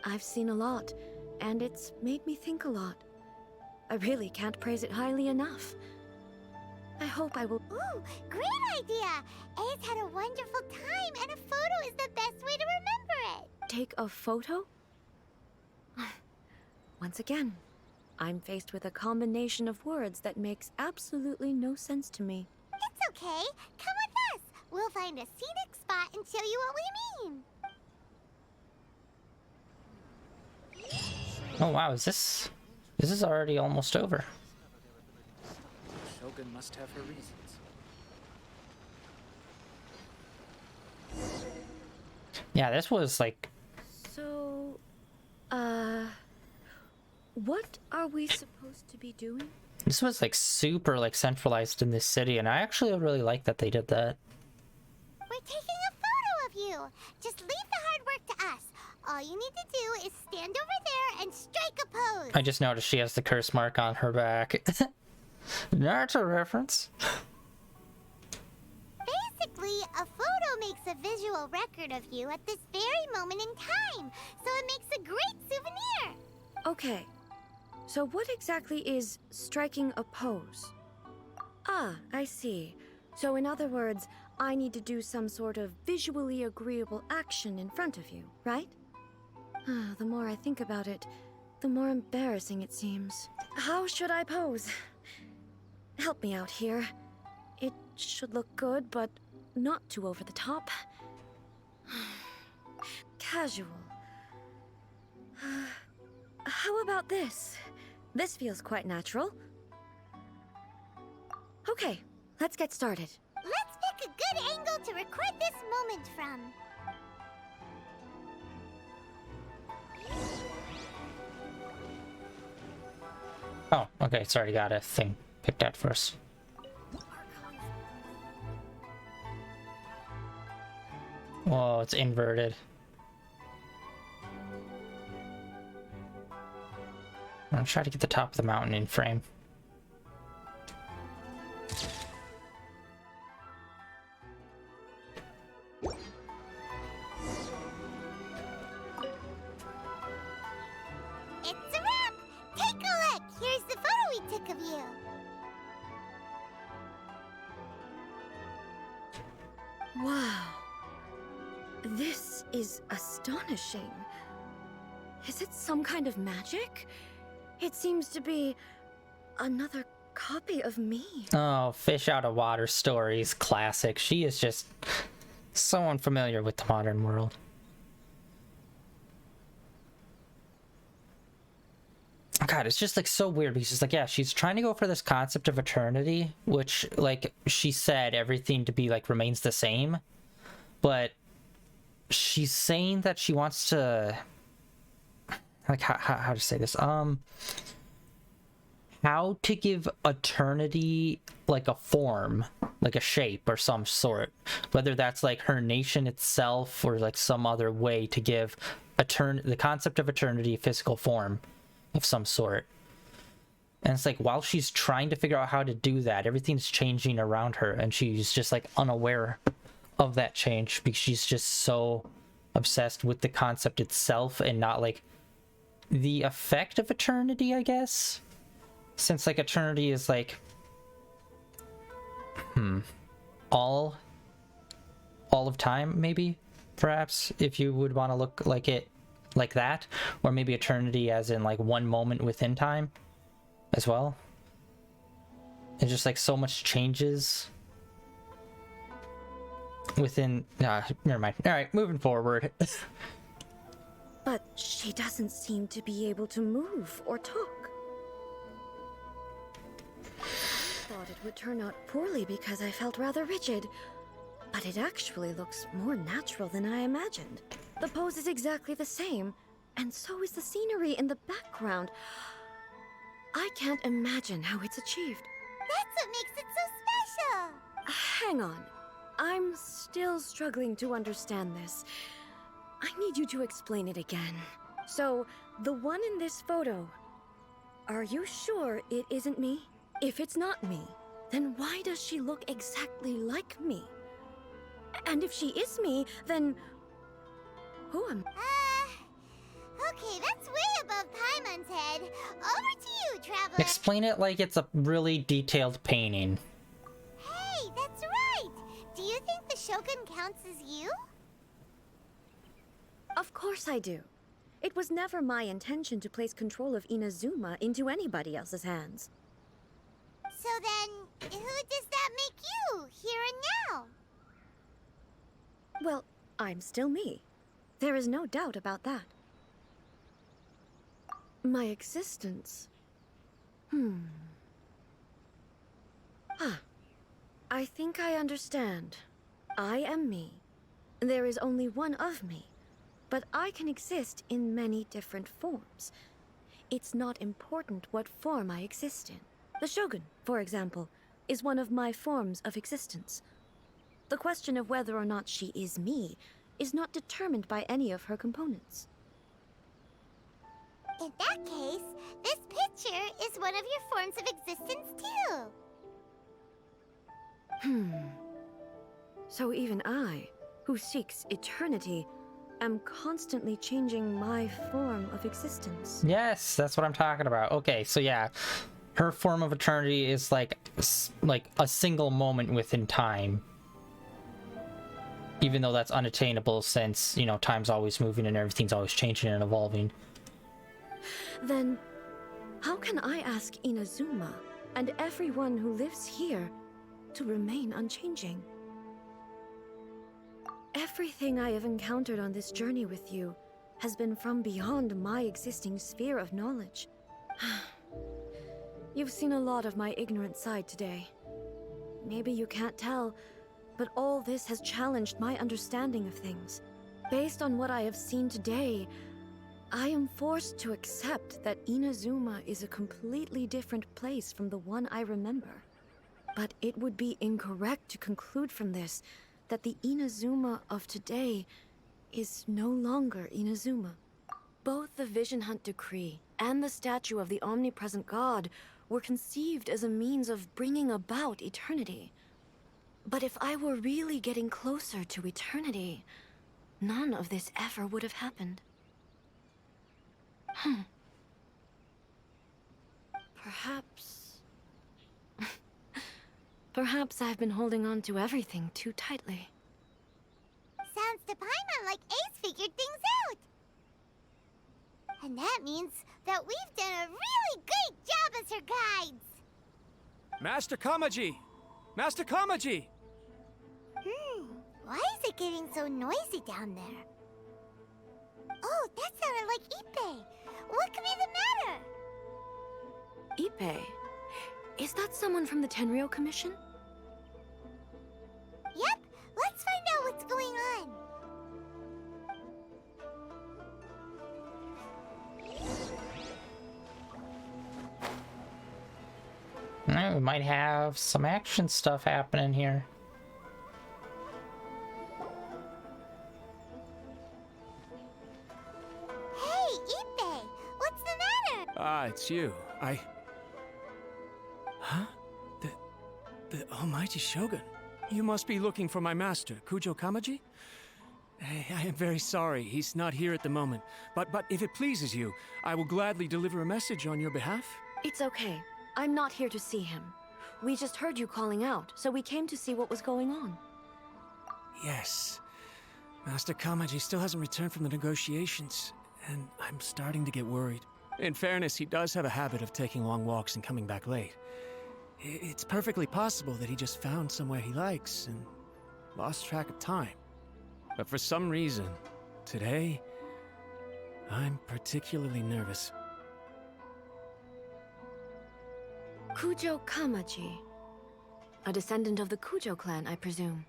I've seen a lot, and it's made me think a lot. I really can't praise it highly enough. I hope I will— Ooh, great idea! A's had a wonderful time, and a photo is the best way to remember it. Take a photo? Once again, I'm faced with a combination of words that makes absolutely no sense to me. It's okay. Come with us. We'll find a scenic spot and show you what we mean. Oh wow, is this already almost over? Shogun must have her reasons. Yeah, this was like... So, what are we supposed to be doing? This was like super like centralized in this city, and I actually really like that they did that. We're taking a photo of you. Just leave the hard work to us. All you need to do is stand over there and strike a pose. I just noticed she has the curse mark on her back. That's a reference. Basically, a photo makes a visual record of you at this very moment in time, so it makes a great souvenir. Okay, so what exactly is striking a pose? Ah, I see. So in other words, I need to do some sort of visually agreeable action in front of you, right? The more I think about it, the more embarrassing it seems. How should I pose? Help me out here. It should look good, but not too over the top. Casual. How about this? This feels quite natural. Okay, let's get started. Let's pick a good angle to record this moment from. Oh, okay, it's already got a thing picked out for us. Whoa, it's inverted. I'm gonna try to get the top of the mountain in frame. It's a wrap! Take a look! Here's the photo we took of you. Wow. This is astonishing. Is it some kind of magic? It seems to be another copy of me. Oh, fish out of water stories, classic. She is just so unfamiliar with the modern world. God, it's just like so weird because it's like, yeah, she's trying to go for this concept of eternity, which, like, she said everything to be like remains the same, but she's saying that she wants to, like, how to say this, how to give eternity like a form, like a shape or some sort, whether that's like her nation itself or like some other way to give the concept of eternity a physical form of some sort. And it's like, while she's trying to figure out how to do that, everything's changing around her and she's just like unaware of that change because she's just so obsessed with the concept itself and not like the effect of eternity, I guess, since like eternity is like all of time, maybe, perhaps, if you would want to look like it like that, or maybe eternity as in like one moment within time as well. It's just like so much changes within never mind. All right, moving forward. But she doesn't seem to be able to move or talk. I thought it would turn out poorly because I felt rather rigid, but it actually looks more natural than I imagined. The pose is exactly the same, and so is the scenery in the background. I can't imagine how it's achieved. That's what makes it so special! Hang on. I'm still struggling to understand this. I need you to explain it again. So, the one in this photo, are you sure it isn't me? If it's not me, then why does she look exactly like me? And if she is me, then who am I? Okay, that's way above Paimon's head. Over to you, Traveler. Explain it like it's a really detailed painting. Hey, that's right! Do you think the Shogun counts as you? Of course I do. It was never my intention to place control of Inazuma into anybody else's hands. So then, who does that make you, here and now? Well, I'm still me. There is no doubt about that. My existence. I think I understand. I am me. There is only one of me, but I can exist in many different forms. It's not important what form I exist in. The Shogun, for example, is one of my forms of existence. The question of whether or not she is me is not determined by any of her components. In that case, this picture is one of your forms of existence too. So even I, who seeks eternity, am constantly changing my form of existence. Yes, that's what I'm talking about. Okay, so yeah, her form of eternity is like a single moment within time. Even though that's unattainable since, you know, time's always moving and everything's always changing and evolving. Then, how can I ask Inazuma and everyone who lives here to remain unchanging? Everything I have encountered on this journey with you has been from beyond my existing sphere of knowledge. You've seen a lot of my ignorant side today. Maybe you can't tell, but all this has challenged my understanding of things. Based on what I have seen today, I am forced to accept that Inazuma is a completely different place from the one I remember. But it would be incorrect to conclude from this that the Inazuma of today is no longer Inazuma. Both the Vision Hunt Decree and the statue of the omnipresent god were conceived as a means of bringing about eternity. But if I were really getting closer to eternity, none of this ever would have happened. Perhaps... Perhaps I've been holding on to everything too tightly. Sounds to Paimon like Ace figured things out. And that means that we've done a really great job as her guides. Master Kamaji! Master Kamaji! Why is it getting so noisy down there? Oh, that sounded like Ippei. What could be the matter? Ippei? Is that someone from the Tenryou Commission? Yep, let's find out what's going on. We might have some action stuff happening here. Hey, Ippei, what's the matter? Ah, it's you. Huh? The Almighty Shogun. You must be looking for my master, Kujo Kamaji? I am very sorry, he's not here at the moment. But if it pleases you, I will gladly deliver a message on your behalf. It's okay. I'm not here to see him. We just heard you calling out, so we came to see what was going on. Yes. Master Kamaji still hasn't returned from the negotiations, and I'm starting to get worried. In fairness, he does have a habit of taking long walks and coming back late. It's perfectly possible that he just found somewhere he likes and lost track of time. But for some reason, today, I'm particularly nervous. Kujo Kamaji. A descendant of the Kujo clan, I presume.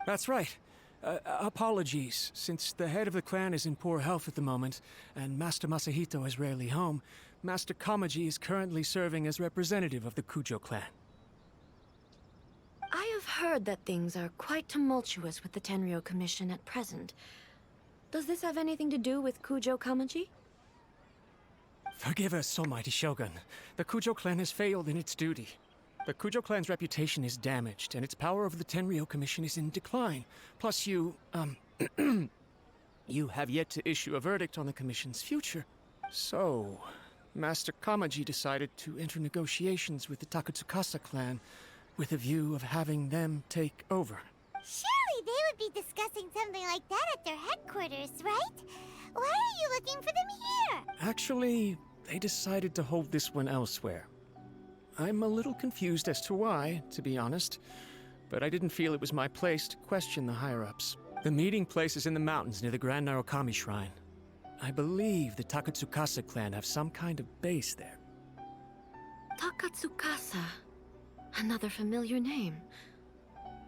That's right. Apologies, since the head of the clan is in poor health at the moment, and Master Masahito is rarely home, Master Kamaji is currently serving as representative of the Kujo clan. I have heard that things are quite tumultuous with the Tenryou Commission at present. Does this have anything to do with Kujo Kamaji? Forgive us, Almighty Shogun. The Kujo clan has failed in its duty. The Kujo clan's reputation is damaged, and its power over the Tenryou Commission is in decline. Plus you have yet to issue a verdict on the Commission's future. So, Master Kamaji decided to enter negotiations with the Takatsukasa clan with a view of having them take over. Surely they would be discussing something like that at their headquarters, right? Why are you looking for them here? Actually, they decided to hold this one elsewhere. I'm a little confused as to why, to be honest, but I didn't feel it was my place to question the higher-ups. The meeting place is in the mountains near the Grand Narukami Shrine. I believe the Takatsukasa clan have some kind of base there. Takatsukasa. Another familiar name.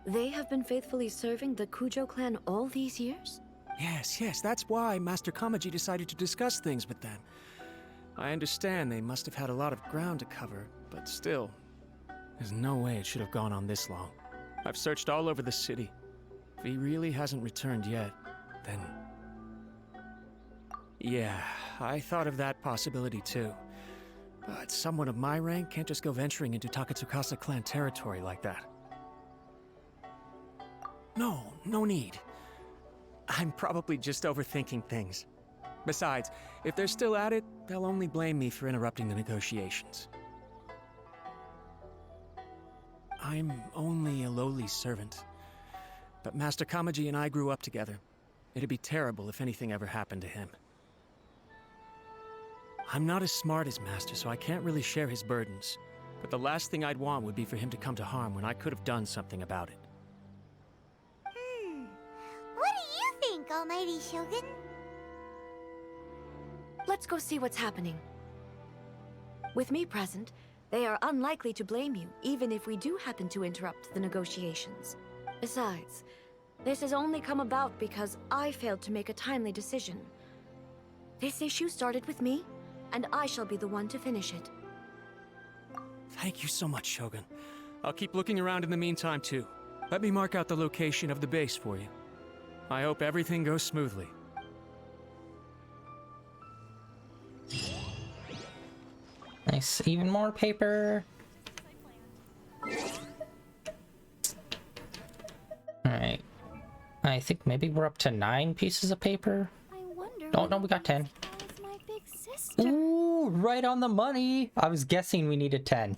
They have been faithfully serving the Kujo clan all these years? Yes, that's why Master Kamaji decided to discuss things with them. I understand they must have had a lot of ground to cover, but still, there's no way it should have gone on this long. I've searched all over the city. If he really hasn't returned yet, then... Yeah, I thought of that possibility too. But someone of my rank can't just go venturing into Takatsukasa clan territory like that. No need. I'm probably just overthinking things. Besides, if they're still at it, they'll only blame me for interrupting the negotiations. I'm only a lowly servant. But Master Kamaji and I grew up together. It'd be terrible if anything ever happened to him. I'm not as smart as Master, so I can't really share his burdens. But the last thing I'd want would be for him to come to harm when I could have done something about it. What do you think, Almighty Shogun? Let's go see what's happening. With me present, they are unlikely to blame you, even if we do happen to interrupt the negotiations. Besides, this has only come about because I failed to make a timely decision. This issue started with me, and I shall be the one to finish it. Thank you so much, Shogun. I'll keep looking around in the meantime, too. Let me mark out the location of the base for you. I hope everything goes smoothly. Nice. Even more paper. Alright. I think maybe we're up to 9 pieces of paper. Oh, no, we got 10. Ooh, right on the money. I was guessing we needed 10.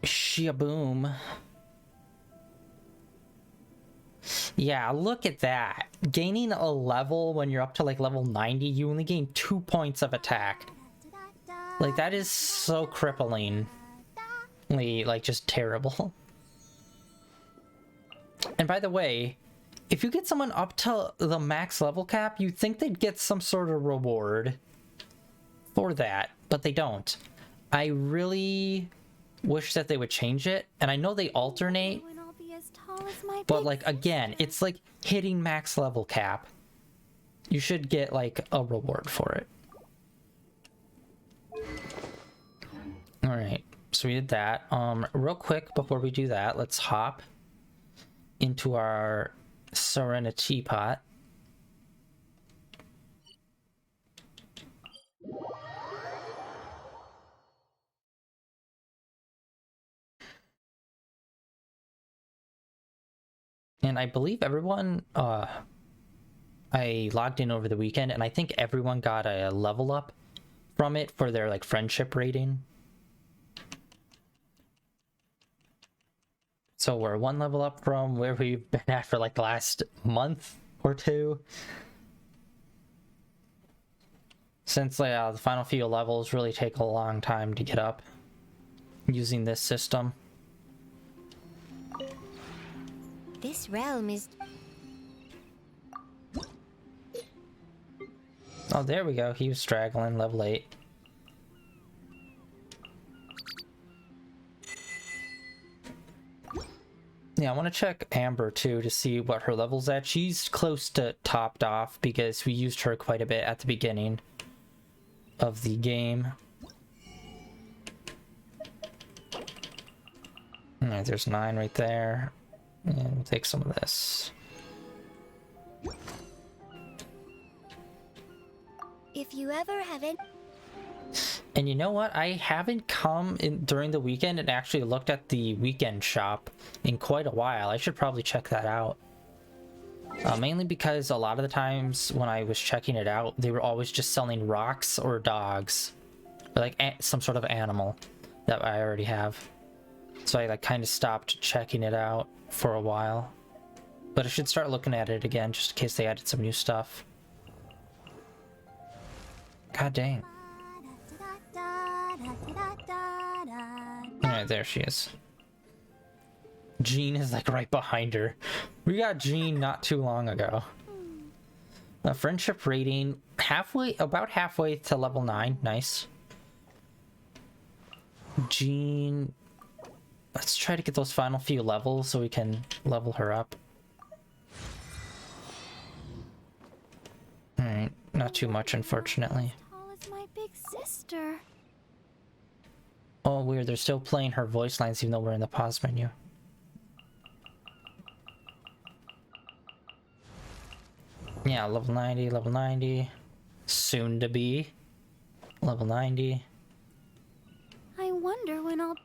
Shia-boom. Yeah, look at that. Gaining a level when you're up to like level 90, you only gain 2 points of attack. Like, that is so cripplingly, like, just terrible. And by the way, if you get someone up to the max level cap, you'd think they'd get some sort of reward for that, but they don't. I really wish that they would change it, and I know they alternate, but like, again, it's like hitting max level cap. You should get like a reward for it. Alright, so we did that. Real quick before we do that, let's hop into our Serenity pot. And I believe everyone, I logged in over the weekend, and I think everyone got a level up from it for their, like, friendship rating. So we're 1 level up from where we've been at for, like, the last month or 2. Since, the final few levels really take a long time to get up using this system. This realm is... Oh, there we go. He was straggling, level 8. Yeah, I want to check Amber too to see what her level's at. She's close to topped off because we used her quite a bit at the beginning of the game. Alright, there's 9 right there. And we'll take some of this. If you ever have it... And you know what? I haven't come in during the weekend and actually looked at the weekend shop in quite a while. I should probably check that out. Mainly because a lot of the times when I was checking it out, they were always just selling rocks or dogs. Or like some sort of animal that I already have. So I like kind of stopped checking it out for a while. But I should start looking at it again just in case they added some new stuff. God dang. Alright, there she is. Jean is like right behind her. We got Jean not too long ago. A friendship rating about halfway to level 9. Nice. Jean, let's try to get those final few levels so we can level her up. Alright, not too much unfortunately. My big sister. Oh, weird. They're still playing her voice lines even though we're in the pause menu. Yeah, level 90, level 90. Soon to be. Level 90. I wonder when I'll...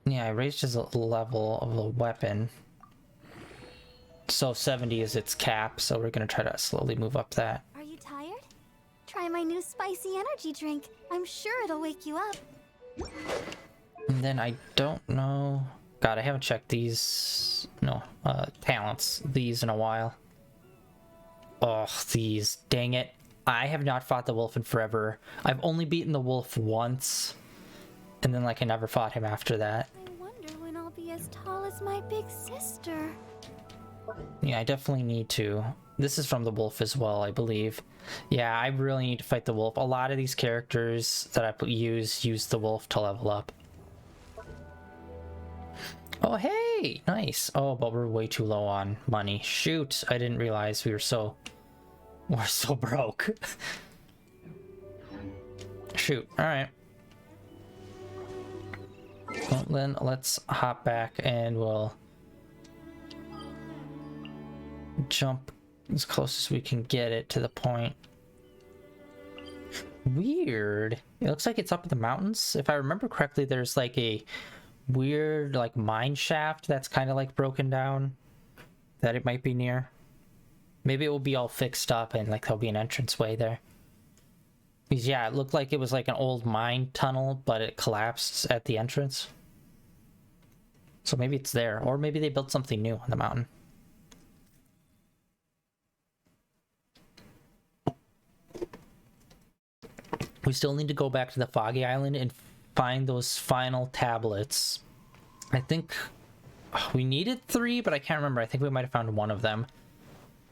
Yeah, I raised his level of the weapon. So 70 is its cap, so we're gonna try to slowly move up that. Are you tired? Try my new spicy energy drink. I'm sure it'll wake you up. And then I don't know... God, I haven't checked these... No, talents. These in a while. Oh, these. Dang it. I have not fought the wolf in forever. I've only beaten the wolf once. And then, like, I never fought him after that. I wonder when I'll be as tall as my big sister. Yeah, I definitely need to. This is from the wolf as well, I believe. Yeah, I really need to fight the wolf. A lot of these characters that I use the wolf to level up. Oh, hey! Nice. Oh, but we're way too low on money. Shoot, I didn't realize we're so broke. Shoot, alright. Well, then let's hop back and we'll jump as close as we can get it to the point. Weird. It looks like it's up in the mountains. If I remember correctly, there's like a weird like mine shaft that's kind of like broken down that it might be near. Maybe it will be all fixed up and like there'll be an entranceway there. Because yeah, it looked like it was like an old mine tunnel, but it collapsed at the entrance. So maybe it's there, or maybe they built something new on the mountain. We still need to go back to the Foggy Island and find those final tablets. I think we needed 3, but I can't remember. I think we might have found one of them.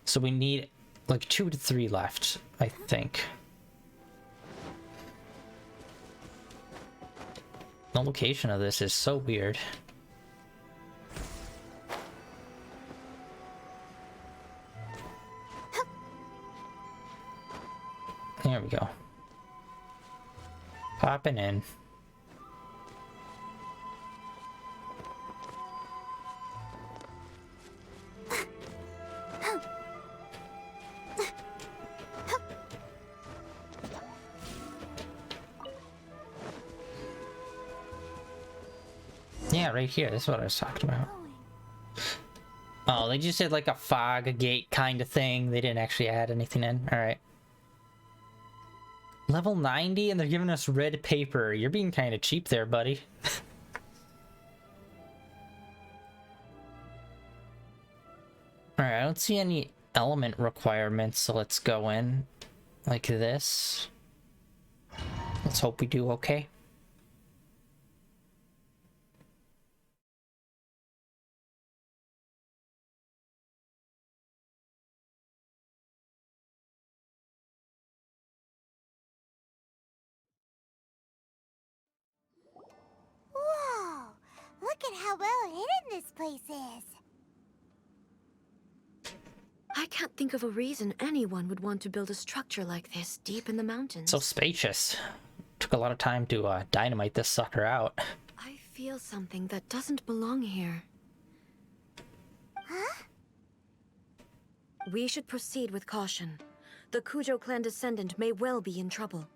So we need like 2 to 3 left, I think. The location of this is so weird. There we go. Popping in. Yeah, right here. This is what I was talking about. Oh, they just did like a fog gate kind of thing. They didn't actually add anything in. Alright. Level 90 and they're giving us red paper. You're being kind of cheap there, buddy. Alright, I don't see any element requirements, so let's go in like this. Let's hope we do okay. Whoa! Look at how well hidden this place is. I can't think of a reason anyone would want to build a structure like this deep in the mountains. So spacious. Took a lot of time to dynamite this sucker out. I feel something that doesn't belong here. Huh? We should proceed with caution. The Kujo clan descendant may well be in trouble.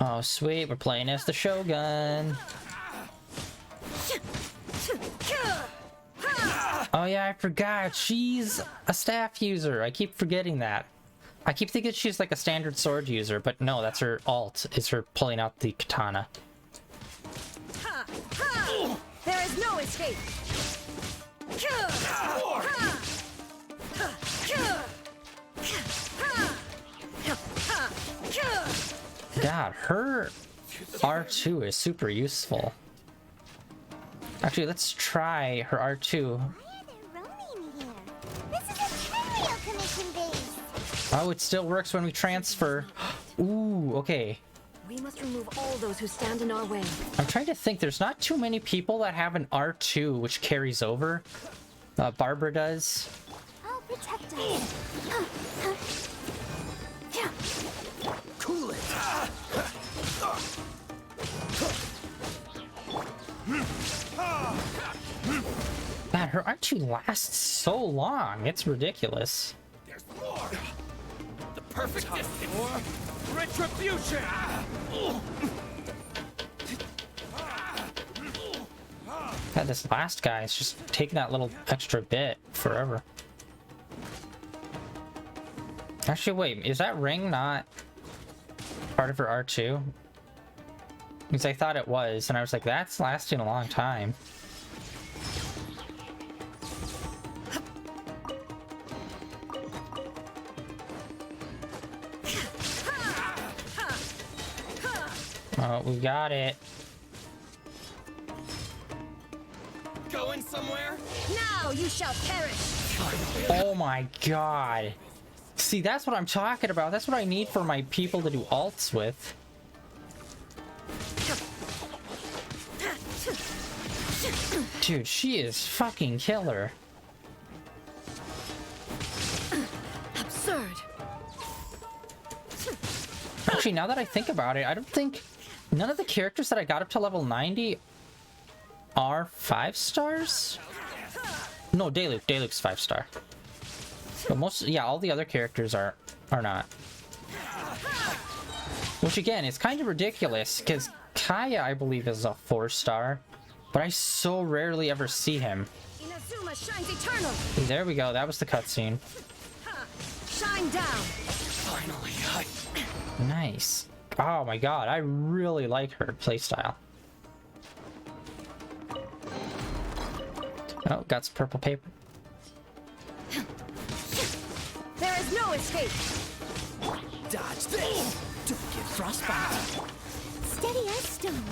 Oh, sweet. We're playing as the Shogun. Oh, yeah, I forgot. She's a staff user. I keep forgetting that. I keep thinking she's like a standard sword user, but no, that's her alt, is her pulling out the katana. There is no escape! God, her R2 is super useful. Actually, let's try her R2. Why are there roaming here? This is a Trinrio commission base. Oh, it still works when we transfer. Ooh, okay. We must remove all those who stand in our way. I'm trying to think. There's not too many people that have an R2 which carries over. Barbara does. I'll protect us. Cool it. God, her R2 lasts so long. It's ridiculous. There's more. The perfect distance for retribution. God, this last guy is just taking that little extra bit forever. Actually, wait, is that ring not part of her R2? Because I thought it was, and I was like, that's lasting a long time. Oh, we got it. going somewhere? Now you shall perish! Oh my god. See, that's what I'm talking about. That's what I need for my people to do alts with. Dude, she is fucking killer. Absurd. Actually, now that I think about it, I don't think none of the characters that I got up to level 90 are 5 stars? No, Dayluke's 5 star. But most, yeah, all the other characters are not. Which again is kind of ridiculous because Kaya, I believe, is a 4 star, but I so rarely ever see him. Inazuma shines eternal. There we go. That was the cutscene. Shine down. Finally, Nice. Oh my god, I really like her playstyle. Oh, got some purple paper. There is no escape. Dodge this! Don't get frostbite! Steady as stone.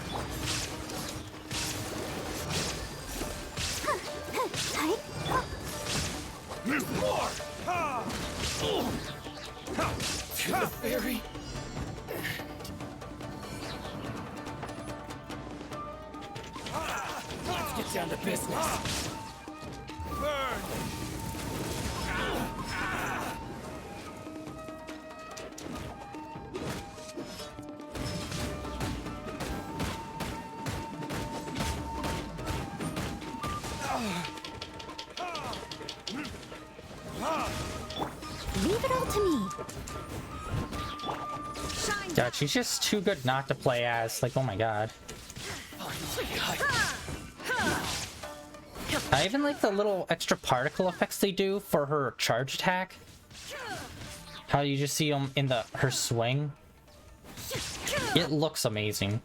There's more! To the fairy! Let's get down to business! Burn! Leave it all to me. God, she's just too good not to play as. Like, oh my god. I even like the little extra particle effects they do for her charge attack. How you just see them in her swing. It looks amazing.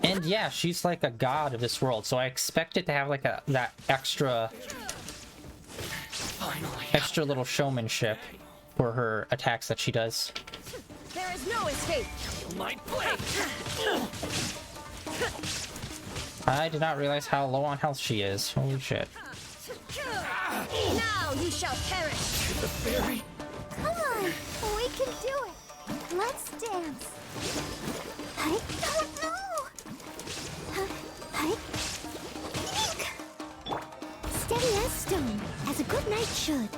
And yeah, she's like a god of this world, so I expect it to have like that extra little showmanship for her attacks that she does. There is no escape. My blade! I did not realize how low on health she is. Holy shit. Now you shall perish. The fairy! Come on, we can do it. Let's dance. I don't know. Steady as stone, as a good knight should.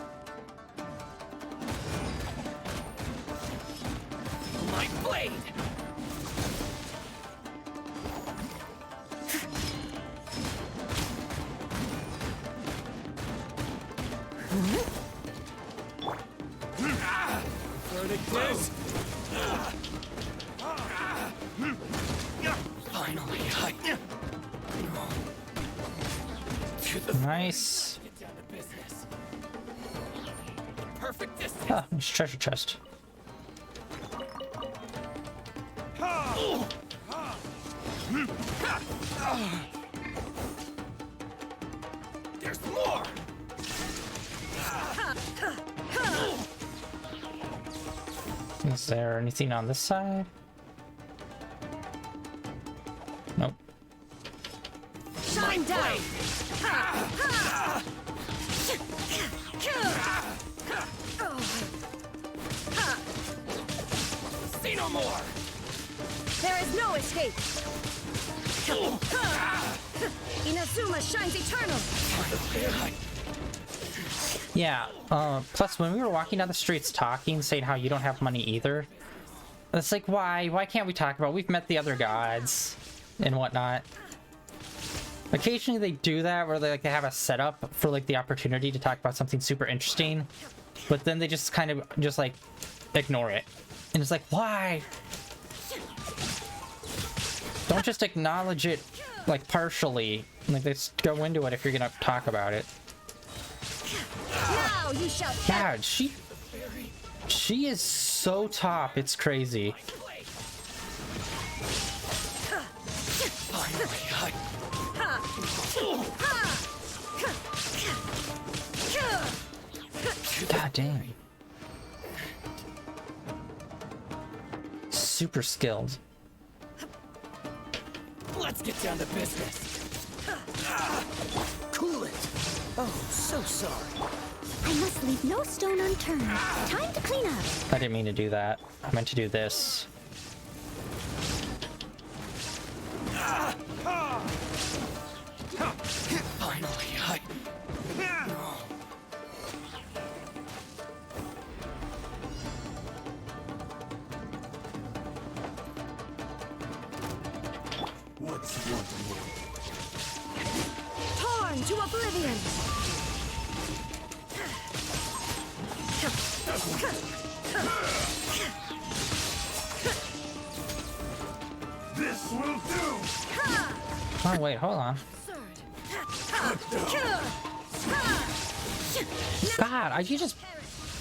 My blade! Verdict. Finally, Nice. Get down to business. Perfect distance. Ah, nice treasure chest. There's more. Is there anything on this side? Nope. Shine down. See no more. There is no escape. Inazuma shines eternal. Yeah, plus when we were walking down the streets talking, saying how you don't have money either, it's like, why? Why can't we talk about we've met the other gods and whatnot? Occasionally they do that where they have a setup for like the opportunity to talk about something super interesting, but then they just kind of just like ignore it. And it's like, why? Don't just acknowledge it like partially. Like, let's go into it if you're gonna talk about it. Now you shall God, she is so top, it's crazy. God damn. Super skilled. Let's get down to business. Cool it. Oh, so sorry. I must leave no stone unturned. Time to clean up. I didn't mean to do that. I meant to do this. Finally, What's one more? Torn to oblivion! This will do! Oh, wait, hold on. God, you just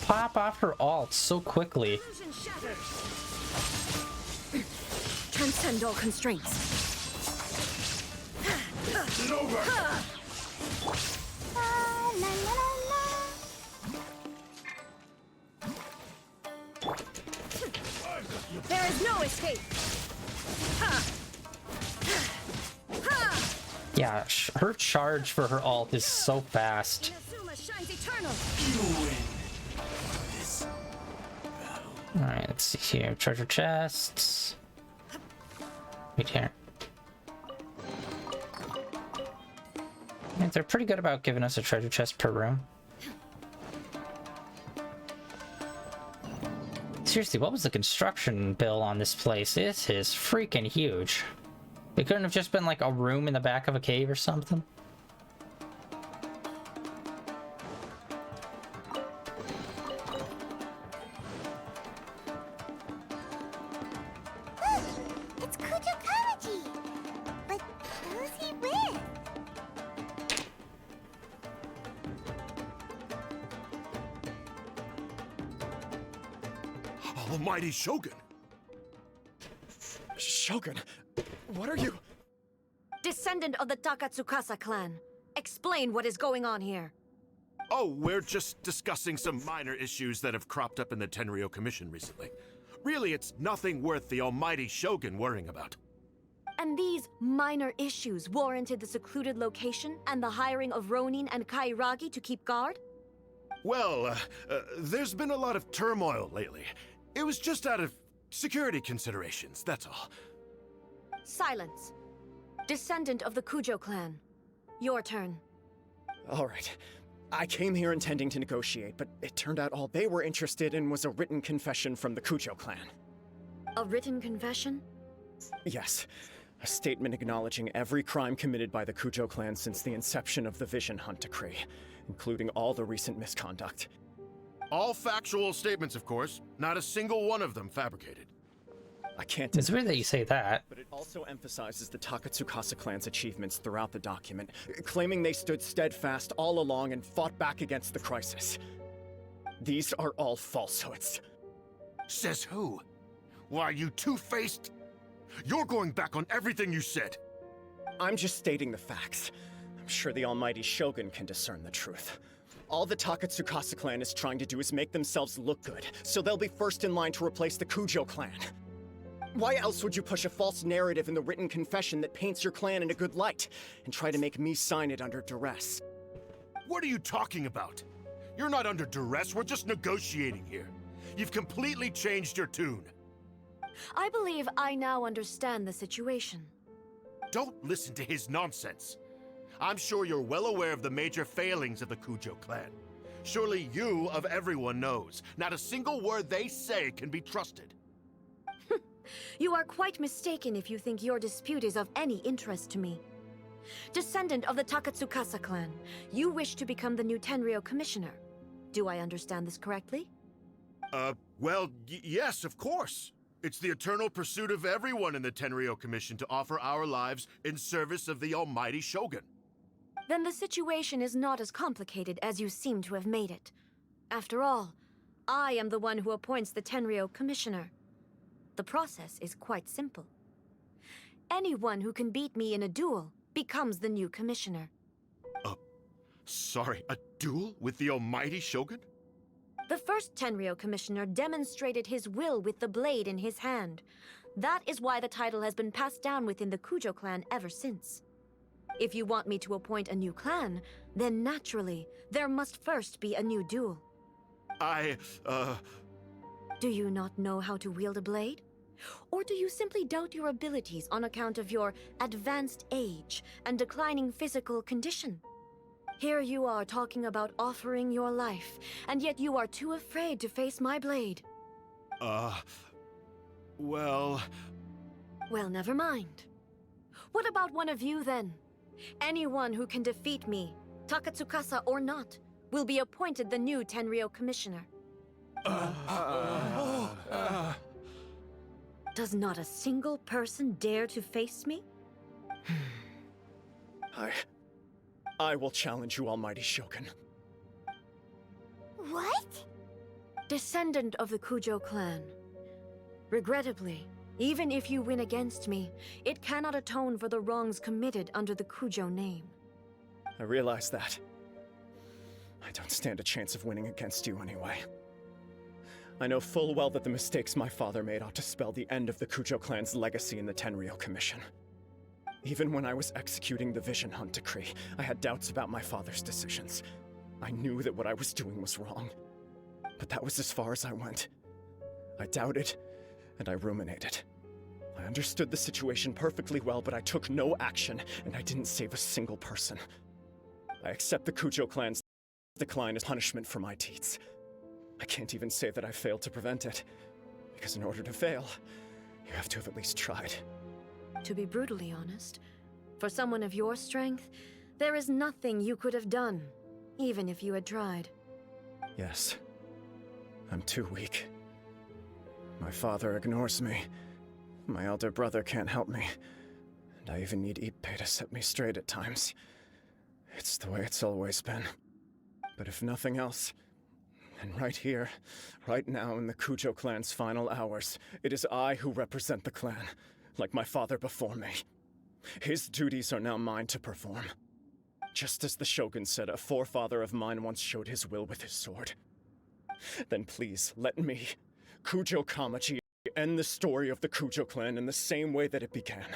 pop off her ult so quickly. Transcend all constraints. It's over! La la la la. There is no escape. Yeah, her charge for her ult is so fast. Inazuma shines eternal. You win this battle. Alright, let's see here. Treasure chests. Wait here. Yeah, they're pretty good about giving us a treasure chest per room. Seriously, what was the construction bill on this place? It is freaking huge. It couldn't have just been like a room in the back of a cave or something. It's Kujo Kamaji! But who's he with? Almighty Shogun! Shogun, what are you? Descendant of the Takatsukasa clan. Explain what is going on here. Oh, we're just discussing some minor issues that have cropped up in the Tenryo Commission recently. Really, it's nothing worth the almighty Shogun worrying about. And these minor issues warranted the secluded location and the hiring of Ronin and Kairagi to keep guard? Well, there's been a lot of turmoil lately. It was just out of security considerations, that's all. Silence. Descendant of the Kujo clan. Your turn. All right. I came here intending to negotiate, but it turned out all they were interested in was a written confession from the Kujo clan. A written confession? Yes. A statement acknowledging every crime committed by the Kujo clan since the inception of the Vision Hunt Decree, including all the recent misconduct. All factual statements, of course. Not a single one of them fabricated. I can't It's weird that you say that. But it also emphasizes the Takatsukasa clan's achievements throughout the document, claiming they stood steadfast all along and fought back against the crisis. These are all falsehoods. Says who? Why, you two-faced... You're going back on everything you said. I'm just stating the facts. I'm sure the almighty Shogun can discern the truth. All the Takatsukasa clan is trying to do is make themselves look good, so they'll be first in line to replace the Kujo clan. Why else would you push a false narrative in the written confession that paints your clan in a good light, and try to make me sign it under duress? What are you talking about? You're not under duress, we're just negotiating here. You've completely changed your tune. I believe I now understand the situation. Don't listen to his nonsense. I'm sure you're well aware of the major failings of the Kujo clan. Surely you, of everyone, knows. Not a single word they say can be trusted. You are quite mistaken if you think your dispute is of any interest to me. Descendant of the Takatsukasa clan, you wish to become the new Tenryo commissioner. Do I understand this correctly? Well, yes, of course. It's the eternal pursuit of everyone in the Tenryo Commission to offer our lives in service of the almighty Shogun. Then the situation is not as complicated as you seem to have made it. After all, I am the one who appoints the Tenryo commissioner. The process is quite simple. Anyone who can beat me in a duel becomes the new commissioner. Sorry, a duel with the almighty Shogun? The first Tenryo commissioner demonstrated his will with the blade in his hand. That is why the title has been passed down within the Kujo clan ever since. If you want me to appoint a new clan, then naturally, there must first be a new duel. Do you not know how to wield a blade? Or do you simply doubt your abilities on account of your advanced age and declining physical condition? Here you are talking about offering your life, and yet you are too afraid to face my blade. Well... Well, never mind. What about one of you, then? Anyone who can defeat me, Takatsukasa or not, will be appointed the new Tenryou Commissioner. Does not a single person dare to face me? I will challenge you, Almighty Shogun. What? Descendant of the Kujo clan. Regrettably, even if you win against me, it cannot atone for the wrongs committed under the Kujo name. I realize that. I don't stand a chance of winning against you anyway. I know full well that the mistakes my father made ought to spell the end of the Kujo clan's legacy in the Tenryou Commission. Even when I was executing the Vision Hunt decree, I had doubts about my father's decisions. I knew that what I was doing was wrong. But that was as far as I went. I doubted, and I ruminated. I understood the situation perfectly well, but I took no action, and I didn't save a single person. I accept the Kujo clan's decline as punishment for my deeds. I can't even say that I failed to prevent it, because in order to fail, you have to have at least tried. To be brutally honest, for someone of your strength, there is nothing you could have done, even if you had tried. Yes. I'm too weak. My father ignores me. My elder brother can't help me. And I even need Ippei to set me straight at times. It's the way it's always been. But if nothing else, and right here, right now in the Kujo clan's final hours, it is I who represent the clan, like my father before me. His duties are now mine to perform. Just as the Shogun said, a forefather of mine once showed his will with his sword. Then please, let me, Kujo Kamaji, end the story of the Kujo clan in the same way that it began.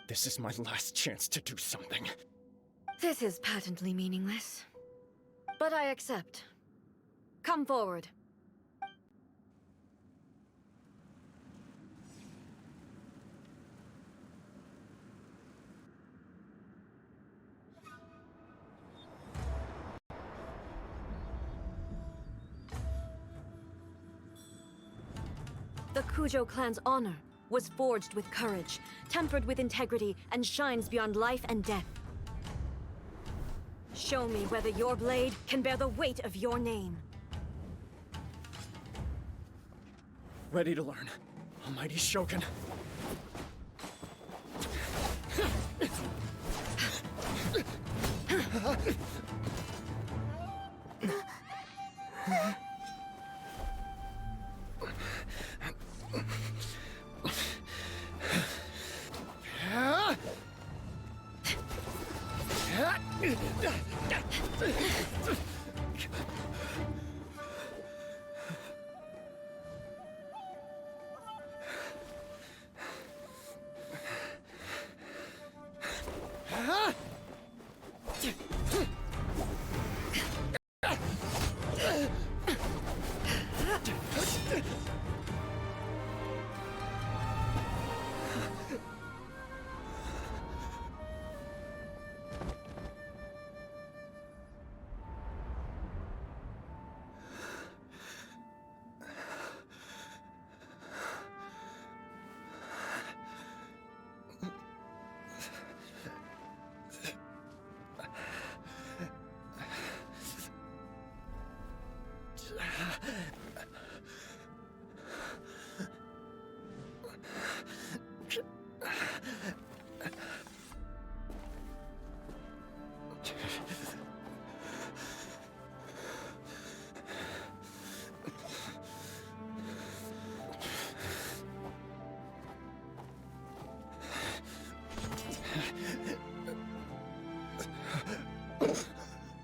This is my last chance to do something. This is patently meaningless. But I accept. Come forward. The Kujo clan's honor was forged with courage, tempered with integrity, and shines beyond life and death. Show me whether your blade can bear the weight of your name. Ready to learn, Almighty Shogun.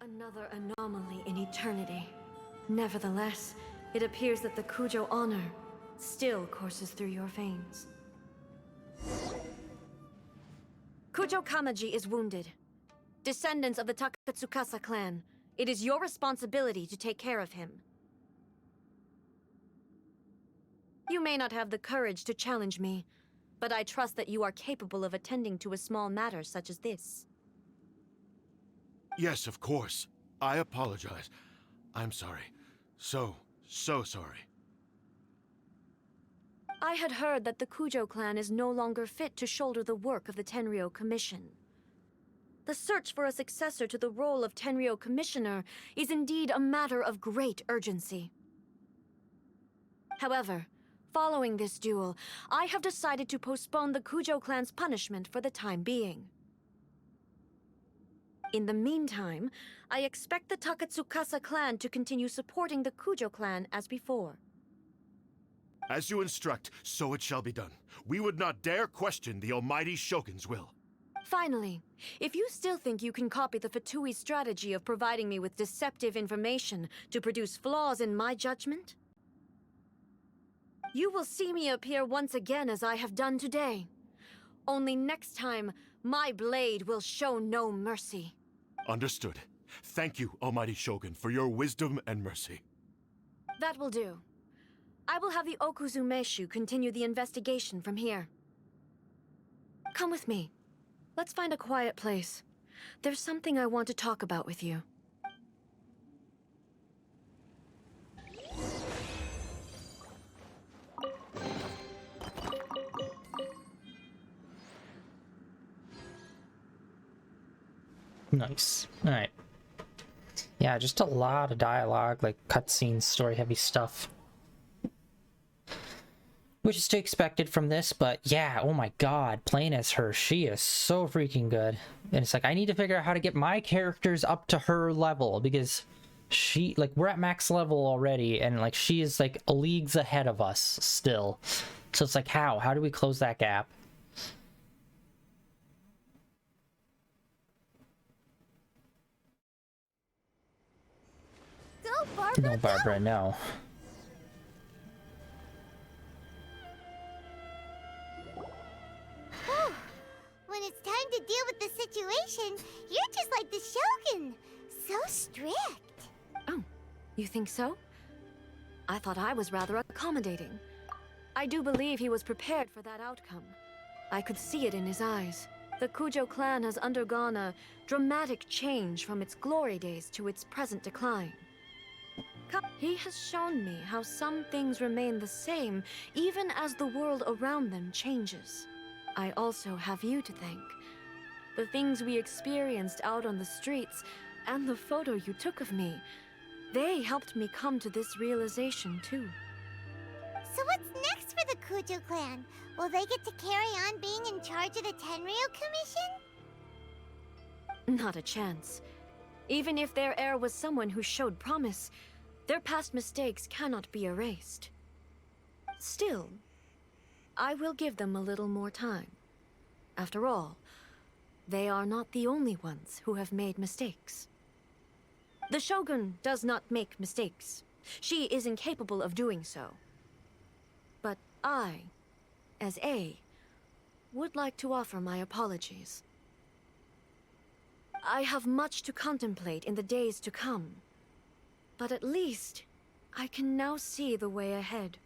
Another anomaly in eternity. Nevertheless, it appears that the Kujo honor still courses through your veins. Kujo Kamaji is wounded. Descendants of the Takatsukasa clan, it is your responsibility to take care of him. You may not have the courage to challenge me, but I trust that you are capable of attending to a small matter such as this. Yes, of course. I apologize. I'm sorry. So sorry. I had heard that the Kujo clan is no longer fit to shoulder the work of the Tenryou Commission. The search for a successor to the role of Tenryou Commissioner is indeed a matter of great urgency. However, following this duel, I have decided to postpone the Kujo clan's punishment for the time being. In the meantime, I expect the Takatsukasa clan to continue supporting the Kujo clan as before. As you instruct, so it shall be done. We would not dare question the almighty Shogun's will. Finally, if you still think you can copy the Fatui strategy of providing me with deceptive information to produce flaws in my judgment, you will see me appear once again as I have done today. Only next time, my blade will show no mercy. Understood. Thank you, almighty Shogun, for your wisdom and mercy. That will do. I will have the Okuzumeshu continue the investigation from here. Come with me. Let's find a quiet place. There's something I want to talk about with you. Nice. Alright. Yeah, just a lot of dialogue, like cutscenes, story-heavy stuff. Which is to be expected from this, but yeah, oh my god, playing as her, she is so freaking good. And it's like, I need to figure out how to get my characters up to her level, because she, like, we're at max level already, and like, she is like leagues ahead of us still. So it's like, how? How do we close that gap? Go, Barbara, No, Barbara, no. When it's time to deal with the situation, you're just like the Shogun. So strict. Oh, you think so? I thought I was rather accommodating. I do believe he was prepared for that outcome. I could see it in his eyes. The Kujo clan has undergone a dramatic change from its glory days to its present decline. He has shown me how some things remain the same even as the world around them changes. I also have you to thank. The things we experienced out on the streets and the photo you took of me, they helped me come to this realization too. So what's next for the Kujo clan? Will they get to carry on being in charge of the Tenryou Commission? Not a chance. Even if their heir was someone who showed promise, their past mistakes cannot be erased. Still, I will give them a little more time. After all, they are not the only ones who have made mistakes. The Shogun does not make mistakes. She is incapable of doing so. But I, as A, would like to offer my apologies. I have much to contemplate in the days to come, but at least I can now see the way ahead.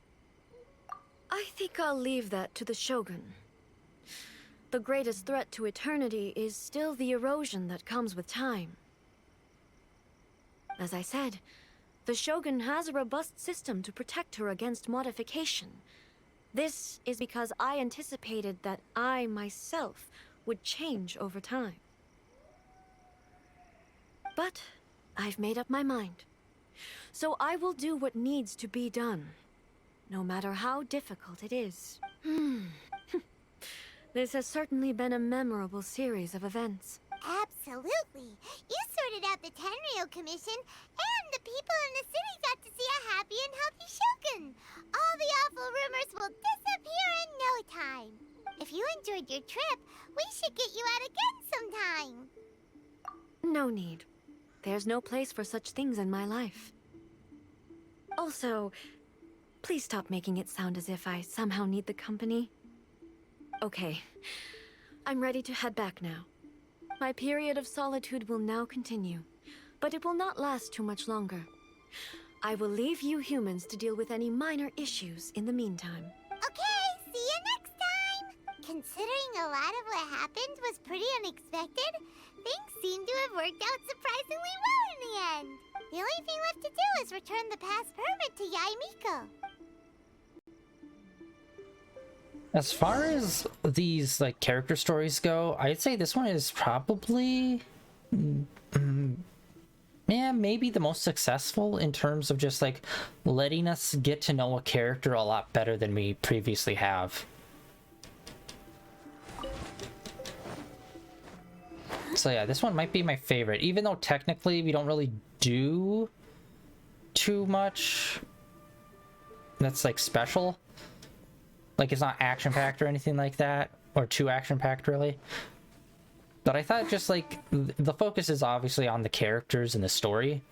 I think I'll leave that to the Shogun. The greatest threat to eternity is still the erosion that comes with time. As I said, the Shogun has a robust system to protect her against modification. This is because I anticipated that I myself would change over time. But I've made up my mind. So I will do what needs to be done, no matter how difficult it is. This has certainly been a memorable series of events. Absolutely. You sorted out the Tenryou Commission, and the people in the city got to see a happy and healthy Shogun. All the awful rumors will disappear in no time. If you enjoyed your trip, we should get you out again sometime. No need. There's no place for such things in my life. Also, please stop making it sound as if I somehow need the company. Okay. I'm ready to head back now. My period of solitude will now continue, but it will not last too much longer. I will leave you humans to deal with any minor issues in the meantime. Okay, see you next time! Considering a lot of what happened was pretty unexpected, things seem to have worked out surprisingly well in the end. The only thing left to do is return the past permit to Yae Miko. As far as these like character stories go, I'd say this one is probably yeah, maybe the most successful in terms of just like letting us get to know a character a lot better than we previously have. So yeah, this one might be my favorite, even though technically we don't really do too much that's like special. Like, it's not action-packed or anything like that, or too action-packed, really. But I thought just, like, the focus is obviously on the characters and the story.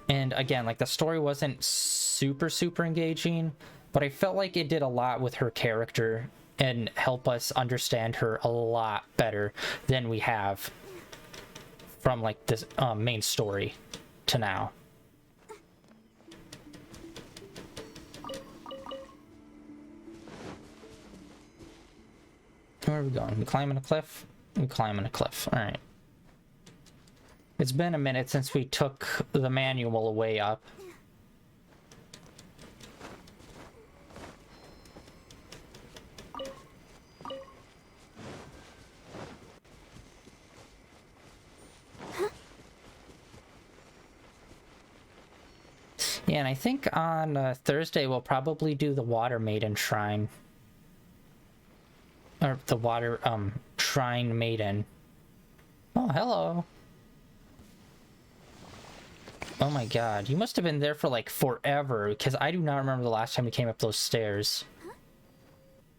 And again, like, the story wasn't super engaging, but I felt like it did a lot with her character and help us understand her a lot better than we have from, like, this main story to now. Where are we going? We climbing a cliff? We climbing a cliff. Alright. It's been a minute since we took the manual way up. Yeah, and I think on Thursday we'll probably do the Water Maiden Shrine. Or the water, Shrine Maiden. Oh, hello. Oh my god, you must have been there for like forever, because I do not remember the last time we came up those stairs.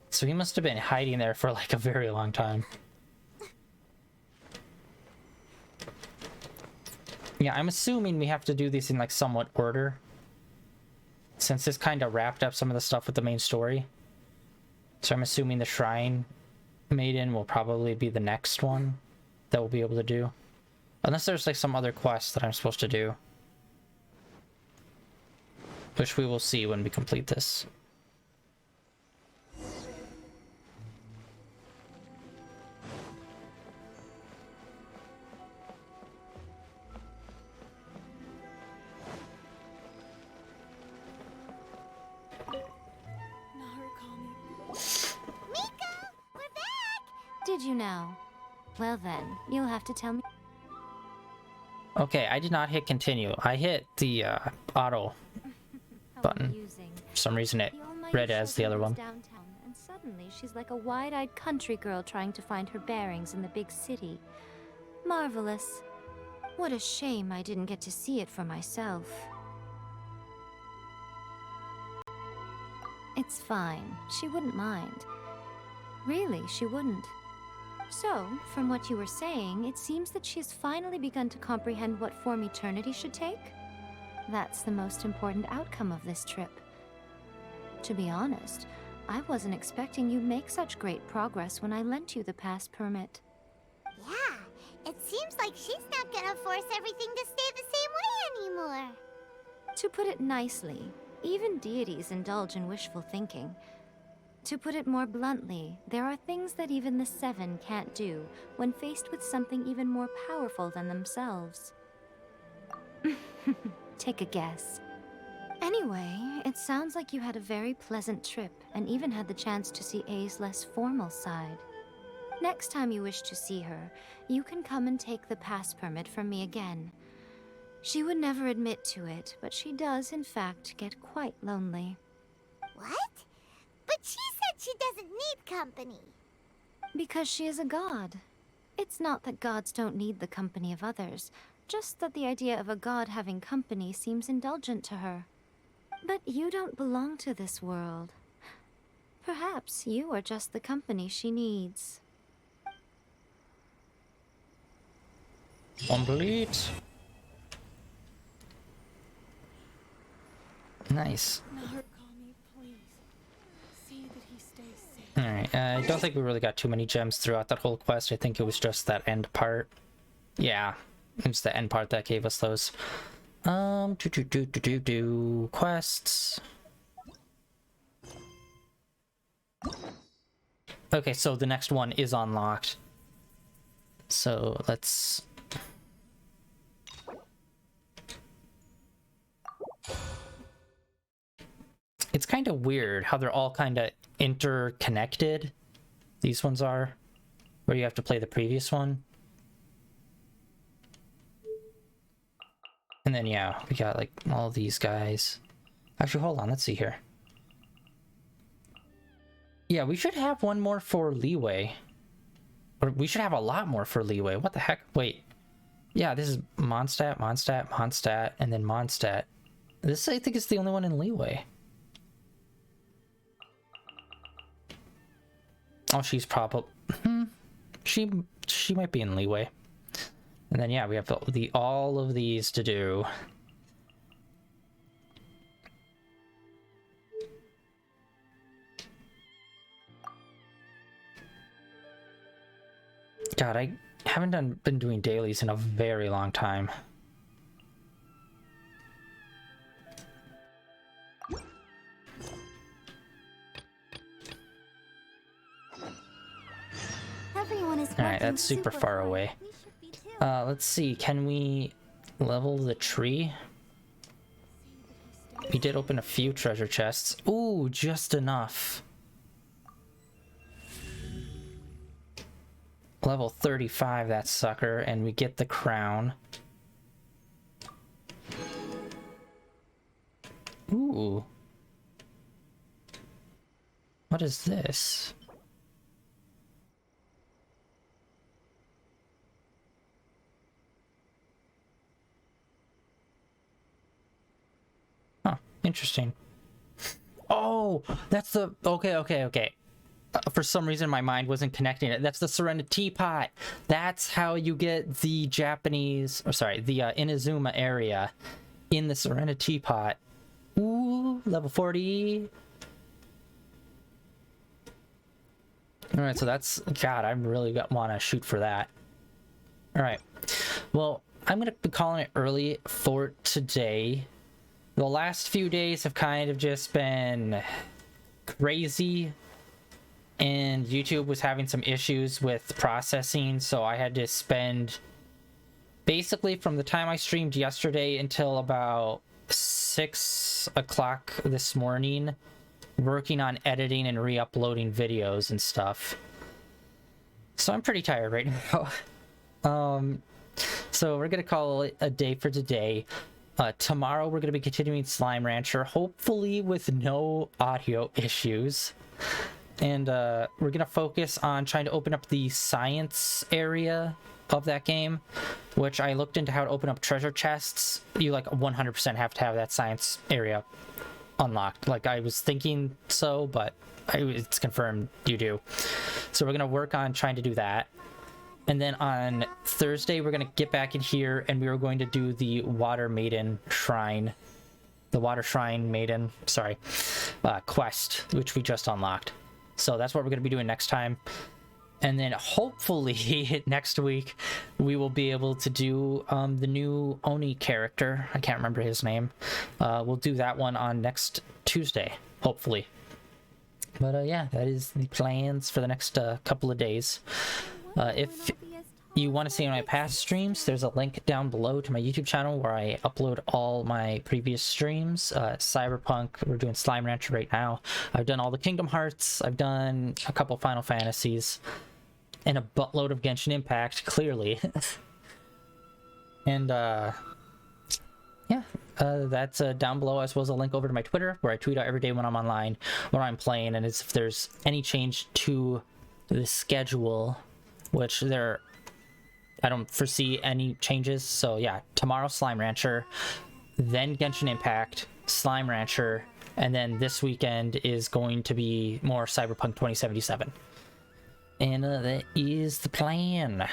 So he must have been hiding there for like a very long time. Yeah, I'm assuming we have to do these in like somewhat order, since this kind of wrapped up some of the stuff with the main story. So I'm assuming the Shrine Maiden will probably be the next one that we'll be able to do. Unless there's like some other quest that I'm supposed to do. Which we will see when we complete this. Did you know? Well then, you'll have to tell me. Okay, I did not hit continue. I hit the auto button. For some reason it read as the other one. Downtown, and suddenly she's like a wide-eyed country girl trying to find her bearings in the big city. Marvelous. What a shame I didn't get to see it for myself. It's fine. She wouldn't mind. Really, she wouldn't. So, from what you were saying, it seems that she has finally begun to comprehend what form eternity should take? That's the most important outcome of this trip. To be honest, I wasn't expecting you'd make such great progress when I lent you the pass permit. Yeah, it seems like she's not gonna force everything to stay the same way anymore. To put it nicely, even deities indulge in wishful thinking. To put it more bluntly, there are things that even the Seven can't do when faced with something even more powerful than themselves. Take a guess. Anyway, it sounds like you had a very pleasant trip and even had the chance to see A's less formal side. Next time you wish to see her, you can come and take the pass permit from me again. She would never admit to it, but she does in fact get quite lonely. What? But she said she doesn't need company. Because she is a god. It's not that gods don't need the company of others, just that the idea of a god having company seems indulgent to her. But you don't belong to this world. Perhaps you are just the company she needs. Complete. Nice. Alright, I don't think we really got too many gems throughout that whole quest. I think it was just that end part. Yeah, it's the end part that gave us those. Quests. Okay, so the next one is unlocked. So let's... It's kind of weird how they're all kind of interconnected. These ones are, where you have to play the previous one. And then, yeah, we got like all these guys. Actually, hold on, let's see here. Yeah, we should have one more for Leeway. Or we should have a lot more for Leeway. What the heck? Wait. Yeah, this is Mondstadt, Mondstadt, Mondstadt, and then Mondstadt. This, I think, is the only one in Leeway. Oh, she's probably... She might be in Leeway. And then, yeah, we have all of these to do. God, I haven't been doing dailies in a very long time. Alright, that's super far away. Let's see, can we level the tree? We did open a few treasure chests. Ooh, just enough. Level 35, that sucker, and we get the crown. Ooh. What is this? Huh, interesting. Oh, that's the... Okay. For some reason, my mind wasn't connecting it. That's the Serenity Teapot. That's how you get the Japanese... Or sorry, the Inazuma area in the Serenity Teapot. Ooh, level 40. Alright, so that's... God, I really want to shoot for that. Alright. Well, I'm going to be calling it early for today. The last few days have kind of just been crazy. And YouTube was having some issues with processing, so I had to spend basically from the time I streamed yesterday until about 6 o'clock this morning working on editing and re-uploading videos and stuff. So I'm pretty tired right now. So we're gonna call it a day for today. Tomorrow we're gonna be continuing Slime Rancher, hopefully with no audio issues. And we're gonna focus on trying to open up the science area of that game, which I looked into how to open up treasure chests. You like 100% have to have that science area unlocked. Like I was thinking so, but it's confirmed you do. So we're gonna work on trying to do that. And then on Thursday we're gonna get back in here and we are going to do the Water Maiden Shrine. The Water Shrine Maiden, sorry, quest, which we just unlocked. So that's what we're going to be doing next time. And then hopefully next week we will be able to do the new Oni character. I can't remember his name. We'll do that one on next Tuesday, hopefully. But yeah, that is the plans for the next couple of days. If you want to see my past streams, there's a link down below to my YouTube channel where I upload all my previous streams. Cyberpunk, we're doing Slime Rancher right now. I've done all the Kingdom Hearts, I've done a couple Final Fantasies, and a buttload of Genshin Impact, clearly. And yeah, that's down below, as well as a link over to my Twitter, where I tweet out every day when I'm online, when I'm playing, and if there's any change to the schedule, which I don't foresee any changes. So yeah, tomorrow Slime Rancher, then Genshin Impact, Slime Rancher, and then this weekend is going to be more Cyberpunk 2077. And that is the plan.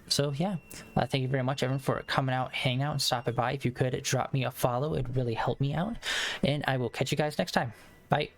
So yeah, thank you very much everyone for coming out, hanging out, and stopping by. If you could drop me a follow, it'd really help me out. And I will catch you guys next time. Bye.